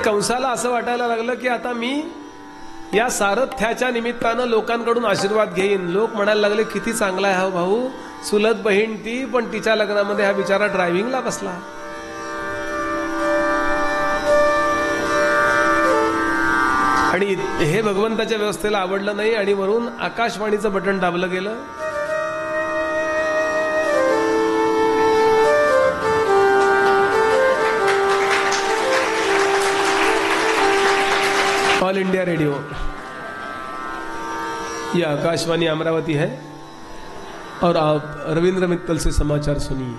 Speaker 1: कंसाला असं वाटायला लागलं की आता मी या सारथ्याच्या निमित्तानं लोकांकडून आशीर्वाद घेईन. लोक म्हणायला लागले किती चांगला आहे हा भाऊ, चुलत बहीण ती, पण तिच्या लग्नामध्ये हा बिचारा ड्रायव्हिंगला बसला. आणि हे भगवंताच्या व्यवस्थेला आवडलं नाही. आणि वरून आकाशवाणीचं बटन दाबलं गेलं. ऑल इंडिया रेडियो, यह आकाशवाणी अमरावती है और आप रविंद्र मित्तल से समाचार सुनिए.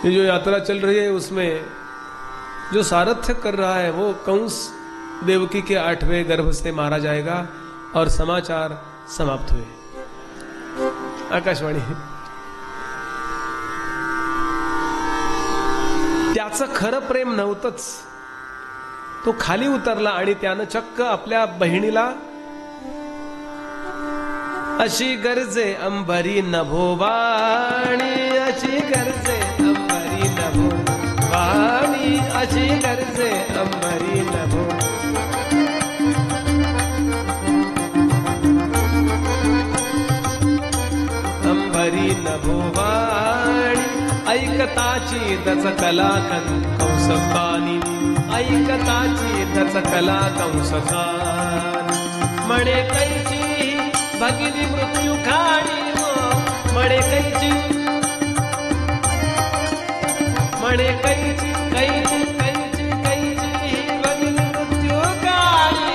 Speaker 1: ये जो यात्रा चल रही है उसमें जो सारथ्य कर रहा है वो कंस देवकी के 8वें गर्भ से मारा जाएगा और समाचार समाप्त हुए. आकाशवाणी. त्याचं खरं प्रेम नव्हतंच. तो खाली उतरला आणि त्यानं चक्क आपल्या बहिणीला अशी गरजे अंबरी नभो वाणी, अशी गरजे अंबरी नभो वाणी, अशी गरजे अंबरी नभो. अंबरी नभो वाणी ऐकताची दचकला कंसपानी, ऐकताची दचकला कंसपानी. म्हणे कैची भगिनी मृत्यू खाणी, म्हणे कैची, म्हणे कैची कैची कैची कैची भगिनी मृत्यू खाणी.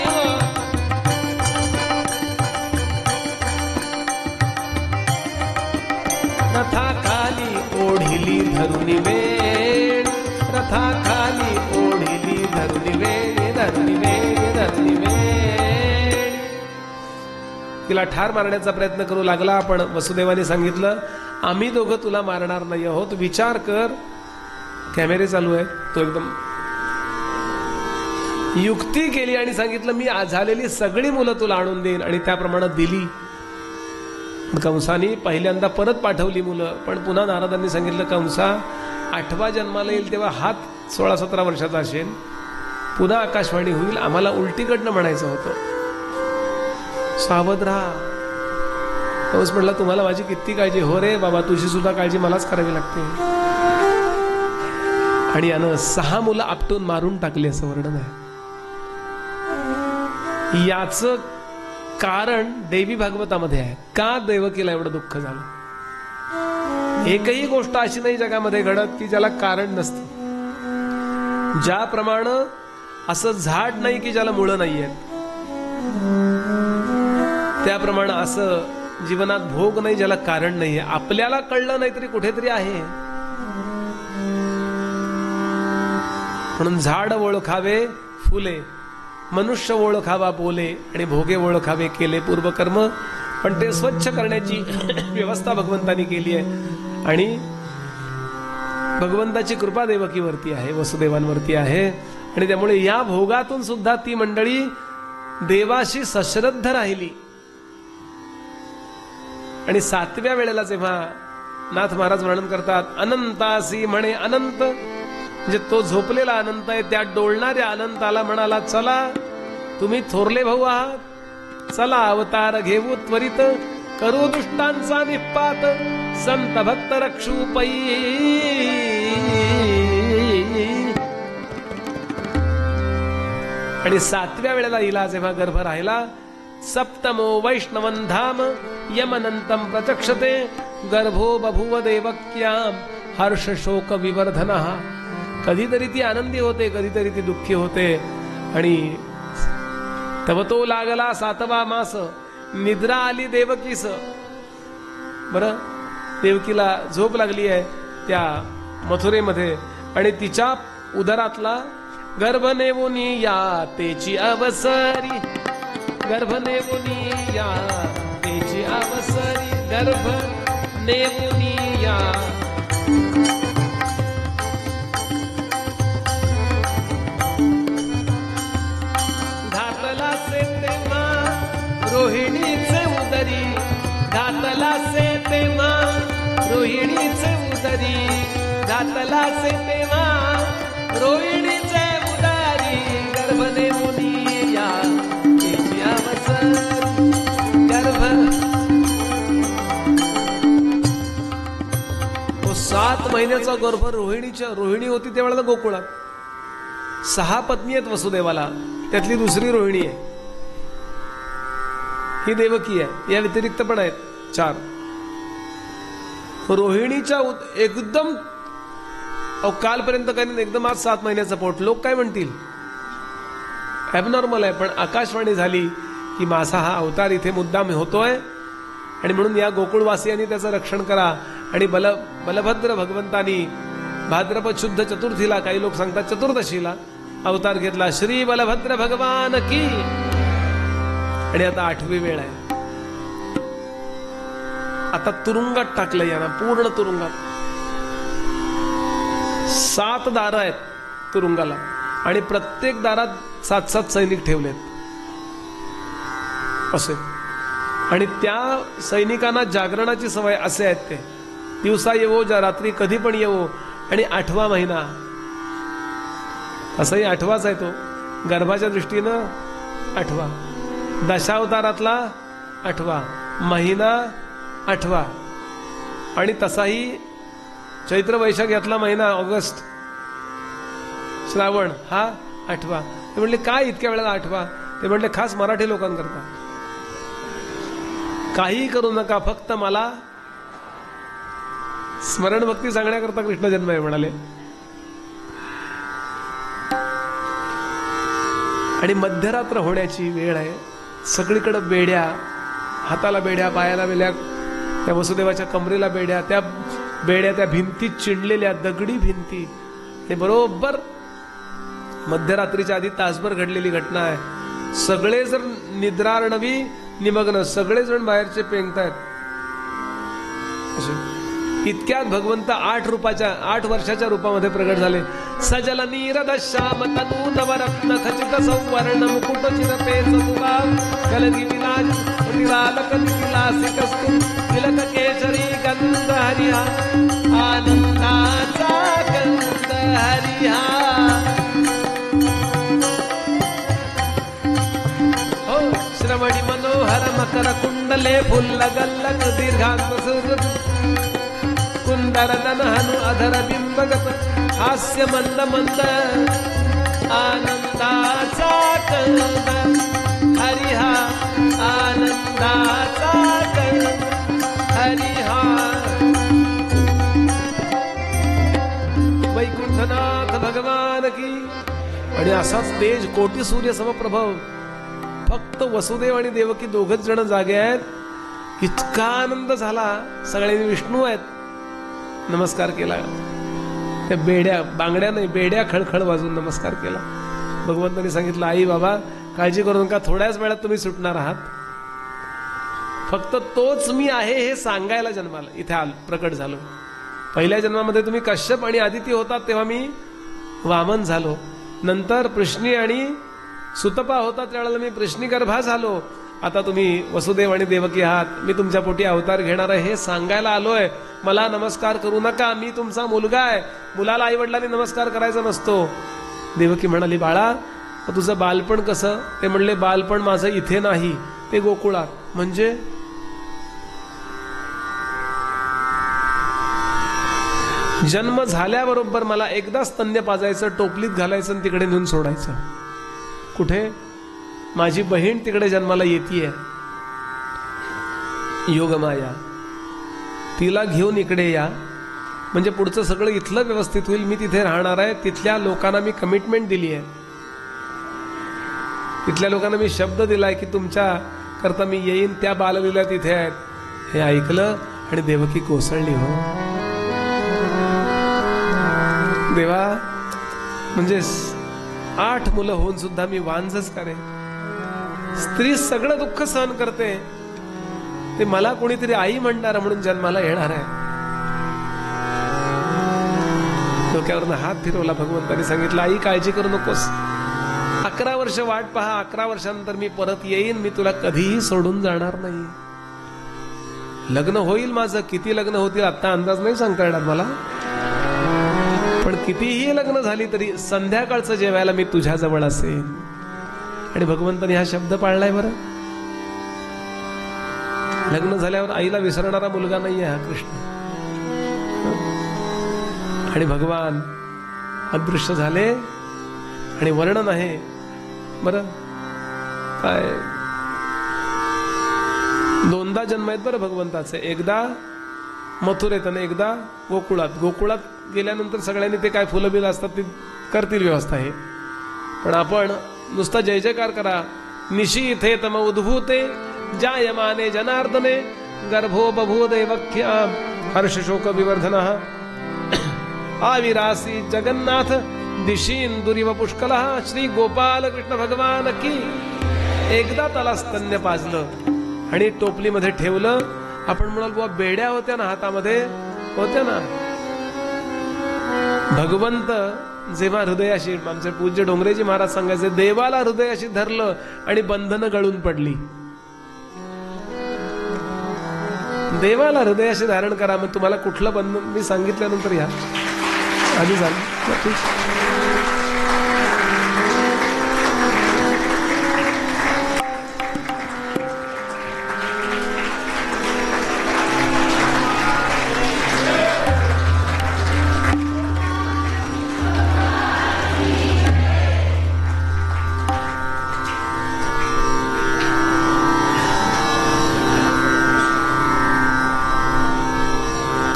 Speaker 1: रथाखाली ओढिली धरुनी वेण, रथाखाली ओढिली धरुनी वेण, धरुनी वेण, धरुनी वेण. तिला ठार मारण्याचा प्रयत्न करू लागला. पण वसुदेवाने सांगितलं आम्ही दोघं तुला मारणार नाही आहोत, विचार कर. कॅमेरे चालू आहे. तो एकदम युक्ती केली आणि सांगितलं मी झालेली सगळी मुलं तुला आणून देईन. आणि त्याप्रमाणे दिली. कंसाने पहिल्यांदा परत पाठवली मुलं. पण पुन्हा नारदांनी सांगितलं कंसा 8वा जन्माला येईल तेव्हा हात 16-17 वर्षाचा असेल, पुन्हा आकाशवाणी होईल, आम्हाला उलटीकडनं म्हणायचं होतं, सावध राहा. कंस म्हटला तुम्हाला माझी किती काळजी. हो रे बाबा, तुझी सुद्धा काळजी मलाच करावी लागते. आणि यानं 6 मुलं आपटून मारून टाकली असं वर्णन आहे. याच कारण देवी भागवतामध्ये आहे. का देवकीला एवढं दुःख झालं? एकही गोष्ट अशी नाही जगामध्ये घडत की ज्याला कारण नसतं. ज्याप्रमाणे असं झाड नाही की ज्याला मुळं नाही आहेत, त्याप्रमाणे असं जीवनात भोग नाही ज्याला कारण नाहीये. आपल्याला कळलं नाही तरी कुठेतरी आहे. म्हणून झाड ओळखावे फुले, मनुष्य ओळखावा बोले, आणि भोगे ओळखावे केले पूर्वकर्म. पण ते स्वच्छ करण्याची व्यवस्था भगवंतानी केली आहे. आणि भगवंताची कृपा देवकीवरती आहे, वसुदेवांवरती आहे. आणि त्यामुळे या भोगातून सुद्धा ती मंडळी देवाशी सश्रद्ध राहिली. आणि 7व्या वेळेला जेव्हा नाथ महाराज वर्णन करतात, अनंतासी म्हणे अनंत, म्हणजे तो झोपलेला अनंत आहे, त्या डोलणाऱ्या अनंताला म्हणाला, चला तुम्ही थोरले भाऊ आहात, चला अवतार घेऊ त्वरित, करू दुष्टांचा निपात, संत भक्त रक्षू पै. आणि 7व्या वेळेला हिला जेव्हा गर्भ राहिला, सप्तमो वैष्णवं धाम यमनंतम प्रचक्षते, गर्भो बभूव देवक्याम हर्ष शोक विवर्धनः. कधीतरी ती आनंदी होते, कधीतरी ती दुःखी होते. आणि तव तो लागला 7वा मास, निद्रा आली देवकीस. बरं, देवकीला झोप लागली आहे त्या मथुरेमध्ये, आणि तिच्या उदरातला गर्भ नेवुनी या तेची अवसरी, गर्भ नेवुनी या तेची अवसरी, गर्भ नेवुनी या. घातला से तेव्हा रोहिणीचे उदरी, घातला से तेव्हा रोहिणीचे उदरी, घातला से तेव्हा रोहिणीचे उदरी, गर्भ नेवुनी या तेची अवसरी, गर्भ. 7 महिन्याचा गर्भ रोहिणी होती त्यावेळेला गोकुळात. 6 पत्नी आहेत वसुदेवाला, त्यातली दुसरी रोहिणी आहे, ही देवकी आहे. या व्यतिरिक्त पण आहेत 4. रोहिणीच्या एकदम कालपर्यंत काही एकदम आज 7 महिन्याचं पोट. लोक काय म्हणतील, ॲबनॉर्मल आहे. पण आकाशवाणी झाली की माझा हा अवतार इथे मुद्दाम होतोय, आणि म्हणून या गोकुळवासियांनी त्याचं रक्षण करा. आणि बलभद्र भगवंतानी भाद्रपद शुद्ध चतुर्थीला, काही लोक सांगतात चतुर्दशीला, अवतार घेतला. श्री बलभद्र भगवान की. आणि आता 8वी वेळ आहे. आता तुरुंगात टाकलं यांना, पूर्ण तुरुंगात. 7 दारं आहेत तुरुंगाला, आणि प्रत्येक दारात 7-7 सैनिक ठेवलेत असे. आणि त्या सैनिकांना जागरणाची सवय असे आहेत, ते दिवसा येवो रात्री कधी पण येवो. आणि 8वा महिना, असंही 8वाच आहे तो, गर्भाच्या दृष्टीनं 8वा, दशावतारातला 8वा महिना, 8वा. आणि तसाही चैत्र वैशाख यातला महिना, ऑगस्ट श्रावण हा 8वा. ते म्हणले काय इतक्या वेळेला 8वा? ते म्हणले खास मराठी लोकांकरता, काही करू नका, फक्त मला स्मरण भक्ती सांगण्याकरता कृष्ण जन्म आहे म्हणाले. आणि मध्यरात्र होण्याची वेळ आहे. सगळीकडे बेड्या, हाताला बेड्या, पायाला बेड्या, त्या वसुदेवाच्या कमरेला बेड्या, त्या बेड्या त्या भिंतीत चिणलेल्या, दगडी भिंती. हे बरोबर मध्यरात्रीच्या आधी तासभर घडलेली घटना आहे. सगळे जर निद्रार्णवी निमग्न, सगळेजण बाहेरचे पेंगतायत. इतक्यात भगवंत 8 वर्षाच्या रूपामध्ये प्रगट झाले. सजल नीरद श्याम तनू नवरत्न खचित सौवर्ण मुकुट चिरपेच सुभाव कलगी विलाज विलालक विलासी कस्तु तिलक केशरी गंध हरिहा आनंदाचा गंध हरिहा. हो श्रवणी मनोहर मकर कुंडले फुल्ल गल्लक दीर्घांत कुंदर दन हनु अधर बिंबगत हास्य मंद मंद आनंदाचा कंद हरी हा आनंदाचा गण, हरी हा वैकुंठनाथ भगवान की. आणि असाच तेज कोटी सूर्य समप्रभव. फक्त वसुदेव आणि देवकी दोघच जण जागे आहेत. इतका आनंद झाला, सगळ्यांनी विष्णू आहेत नमस्कार केला. त्या बेड्या बांगड्या नाही, बेड्या खळखळ वाजून नमस्कार केला. भगवंतांनी सांगितलं, आई बाबा काळजी करू नका, थोड्याच वेळात तुम्ही सुटणार आहात. फक्त तोच मी आहे हे सांगायला जन्माला इथे प्रकट झालो. पहिल्या जन्मामध्ये तुम्ही कश्यप आणि आदिती होतात तेव्हा मी वामन झालो. नंतर पृश्नी आणि सुतपा होता त्यावेळेला मी पृश्नी गर्भा झालो. आता तुम्ही वसुदेव आणि देवकी आहात, मी तुमच्या पोटी अवतार घेणार आहे हे सांगायला आलोय. मला नमस्कार करू नका, मी तुमचा मुलगा आहे. मुलाला आई वडिलांनी नमस्कार करायचा नसतो. देवकी म्हणाली, बाळा तुझं बालपण कसं? ते म्हणले, बालपण माझं इथे नाही, ते गोकुळात. म्हणजे जन्म झाल्याबरोबर मला एकदा स्तन्य पाजायचं, टोपलीत घालायचं आणि तिकडे नेऊन सोडायचं. कुठे? माझी बहीण तिकडे जन्माला येतीये, योगमाया, तिला घेऊन इकडे या, म्हणजे पुढचं सगळं इथलं व्यवस्थित होईल. मी तिथे राहणार आहे. तिथल्या लोकांना मी कमिटमेंट दिली आहे. तिथल्या लोकांना मी शब्द दिलाय की तुमच्या करता मी येईन. त्या बाललीला तिथे आहेत. हे ऐकलं आणि देवकी कोसळली. हो देवा, म्हणजे 8 मुलं होऊन सुद्धा मी वांझच करे. स्त्री सगळं दुःख सहन करते, ते मला कोणीतरी आई म्हणणार म्हणून जन्माला येणार आहे. डोक्यावरनं हात फिरवला. भगवंतांनी सांगितलं, आई काळजी करू नकोस, 11 वर्ष वाट पहा. 11 वर्षानंतर मी परत येईन. मी तुला कधीही सोडून जाणार नाही. लग्न होईल माझं. किती लग्न होतील आता अंदाज नाही सांगता येणार मला, पण कितीही लग्न झाली तरी संध्याकाळचं जेवायला मी तुझ्या जवळ असेन. आणि भगवंतांनी हा शब्द पाळलाय. बरं, लग्न झाल्यावर आईला विसरणारा मुलगा नाहीये हा कृष्ण. आणि भगवान अदृश्य झाले आणि वर्णन आहे. बरं, काय 2दा जन्म आहेत बरं भगवंताचे. एकदा मथुरेत आणि एकदा गोकुळात. गोकुळात गेल्यानंतर सगळ्यांनी ते काय फुलं बिलं असतात ती करतील व्यवस्था हे. पण आपण नुसता जय जयकार करा. निशी इथे तम उद्भूते जायमाने जनार्दने गर्भो बभूव देवख्या हर्ष शोक विवर्धनः आविरासी जगन्नाथ दिशींदुरिव पुष्कलः. श्री गोपाल कृष्ण भगवान की. एकदा त्याला स्तन्य पाजलं आणि टोपलीमध्ये ठेवलं. आपण म्हणाल बुवा बेड्या होत्या ना हातामध्ये, होत्या ना. भगवंत जेव्हा हृदयाशी, आमचे पूज्य डोंगरेजी महाराज सांगायचे, देवाला हृदयाशी धरलं आणि बंधनं गळून पडली. देवाला हृदयाशी धारण करा. मग तुम्हाला कुठलं बंधन मी सांगितल्यानंतर या आधी झालं.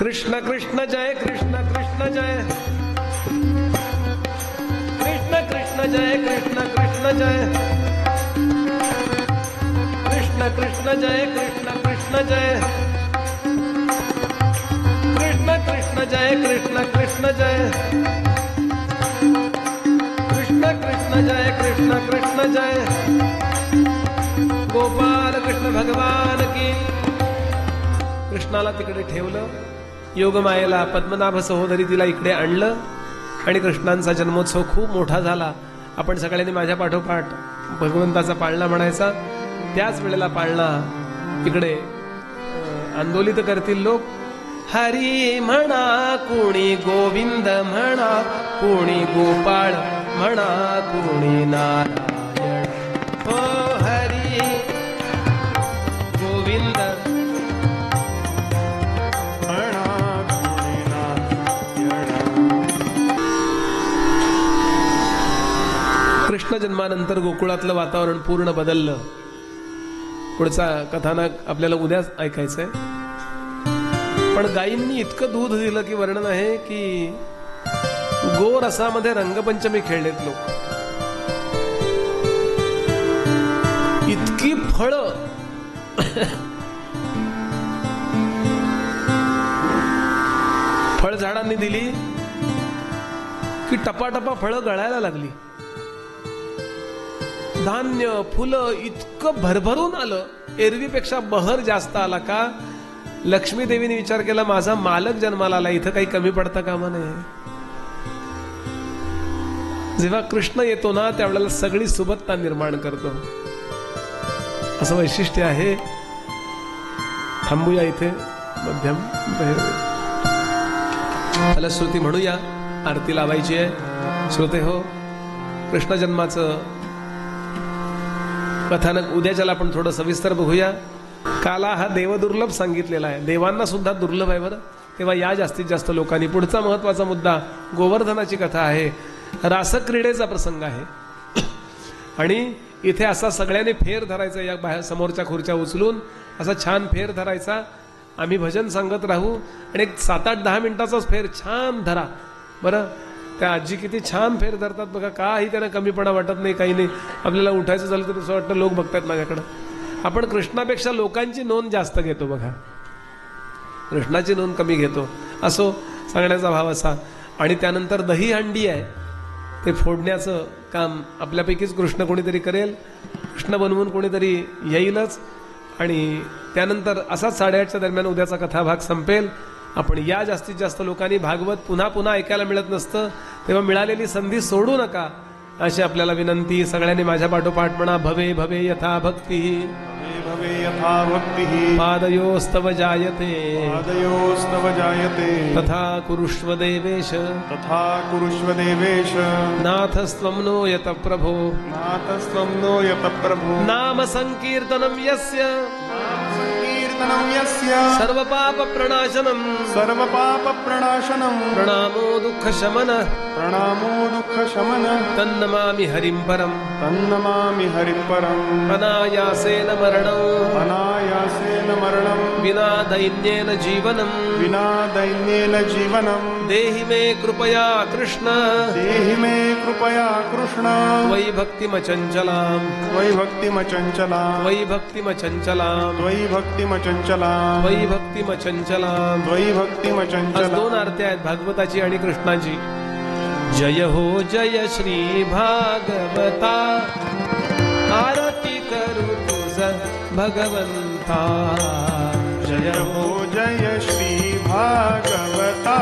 Speaker 1: कृष्ण कृष्ण जय, कृष्ण कृष्ण जय, कृष्ण कृष्ण जय, कृष्ण कृष्ण जय, कृष्ण कृष्ण जय, कृष्ण कृष्ण जय, कृष्ण कृष्ण जय, कृष्ण कृष्ण जय, कृष्ण कृष्ण जय, कृष्ण कृष्ण जय. गोपाल कृष्ण भगवान की. कृष्णाला तिकडे ठेवलं. योगमायेला पद्मनाभ सहोदरी तिला इकडे आणलं आणि कृष्णांचा जन्मोत्सव खूप मोठा झाला. आपण सगळ्यांनी माझ्या पाठोपाठ भगवंताचा पाळणा म्हणायचा. त्याच वेळेला पाळणा इकडे आंदोलित करतील लोक. हरी म्हणा कोणी, गोविंद म्हणा कोणी, गोपाळ म्हणा कोणी, नारायण. हो हरी गोविंद कृष्ण जन्मानंतर गोकुळातलं वातावरण पूर्ण बदललं. पुढचा कथानक आपल्याला उद्याच ऐकायचंय. पण गायींनी इतकं दूध दिलं की वर्णन आहे की गोरसामध्ये रंगपंचमी खेळलेत लोक. इतकी फळं फळझाडांनी दिली की टपाटपा फळं गळायला लागली. धान्य फुलं इतकं भरभरून आलं. एरवीपेक्षा बहर जास्त आला. का? लक्ष्मी देवीने विचार केला, माझा मालक जन्माला आला, इथं काही कमी पडता कामा नये. जेव्हा कृष्ण येतो ना त्यावेळेला सगळी सुबत्ता निर्माण करतो. असं वैशिष्ट्य आहे. थांबूया इथे. मध्यम फलश्रुती म्हणूया. आरती लावायची आहे. श्रोते हो, कृष्ण जन्माचं कथानक उद्याच्याला आपण थोडं सविस्तर बघूया. काला हा देवदुर्लभ सांगितलेला आहे. देवांना सुद्धा दुर्लभ आहे बरं. तेव्हा या जास्तीत जास्त लोकांनी. पुढचा महत्वाचा मुद्दा गोवर्धनाची कथा आहे. रासक्रीडेचा प्रसंग आहे. आणि इथे असा सगळ्यांनी फेर धरायचा. या बाहेर समोरच्या खुर्च्या उचलून असा छान फेर धरायचा. आम्ही भजन सांगत राहू आणि एक 7-8-10 मिनिटाचाच फेर छान धरा बरं. त्या आजी किती छान फेर धरतात बघा. काही त्यांना कमीपणा वाटत नाही, काही नाही. आपल्याला उठायचं झालं तर असं वाटतं लोक बघतात माझ्याकडं. आपण कृष्णापेक्षा लोकांची नोंद जास्त घेतो बघा. कृष्णाची नोंद कमी घेतो. असो, सांगण्याचा भाव असा. आणि त्यानंतर दही हंडी आहे. ते फोडण्याचं काम आपल्यापैकीच कृष्ण कोणीतरी करेल. कृष्ण बनवून कोणीतरी येईलच. आणि त्यानंतर असाच 8:30च्या दरम्यान उद्याचा कथाभाग संपेल. आपण या जास्तीत जास्त लोकांनी भागवत पुन्हा पुन्हा ऐकायला मिळत नसतं, तेव्हा मिळालेली संधी सोडू नका अशी आपल्याला विनंती. सगळ्यांनी माझ्या पाठोपाठ म्हणा. भवे भवे यथा भक्ती
Speaker 2: भवे यथा भक्तिः
Speaker 1: पादयोस्तव जायते
Speaker 2: पादयोस्तव जायते
Speaker 1: तथा कुरुष्व देवेश
Speaker 2: तथा कुरुष्व देवेश
Speaker 1: नाथस्त्वं नो यत प्रभो
Speaker 2: नाथस्त्वं नो यत प्रभो
Speaker 1: नाम संकीर्तनं यस्य
Speaker 2: संकीर्तनं यस्य
Speaker 1: सर्वपाप प्रणाशनं
Speaker 2: सर्वपापप्रणाशनं
Speaker 1: प्रणामो दुःखशमनः
Speaker 2: प्रणामो दुःखशमनः
Speaker 1: तन्नमामि हरिं परम्
Speaker 2: तन्नमामि हरिं परम्
Speaker 1: अनायासेन मरणं
Speaker 2: अनायासेन मरणं
Speaker 1: विना दैन्येन जीवनं
Speaker 2: विना दैन्येन जीवनं
Speaker 1: देहि मे कृपया कृष्ण
Speaker 2: देहि मे कृपया कृष्ण
Speaker 1: त्वयि भक्तिमचञ्चलां
Speaker 2: त्वयि भक्तिमचञ्चलां
Speaker 1: त्वयि भक्तिमचञ्चलां
Speaker 2: त्वयि भक्तिमचञ्चलां
Speaker 1: त्वयि भक्तिमचञ्चलां.
Speaker 2: त्वयि
Speaker 1: आज
Speaker 2: भक्तिमचञ्चलां.
Speaker 1: 2 आरत्या आहेत, भागवताची आणि कृष्णाची. जय हो जय श्री भागवता आरती करू तुझ भगवंता.
Speaker 2: जय हो जय श्री भागवता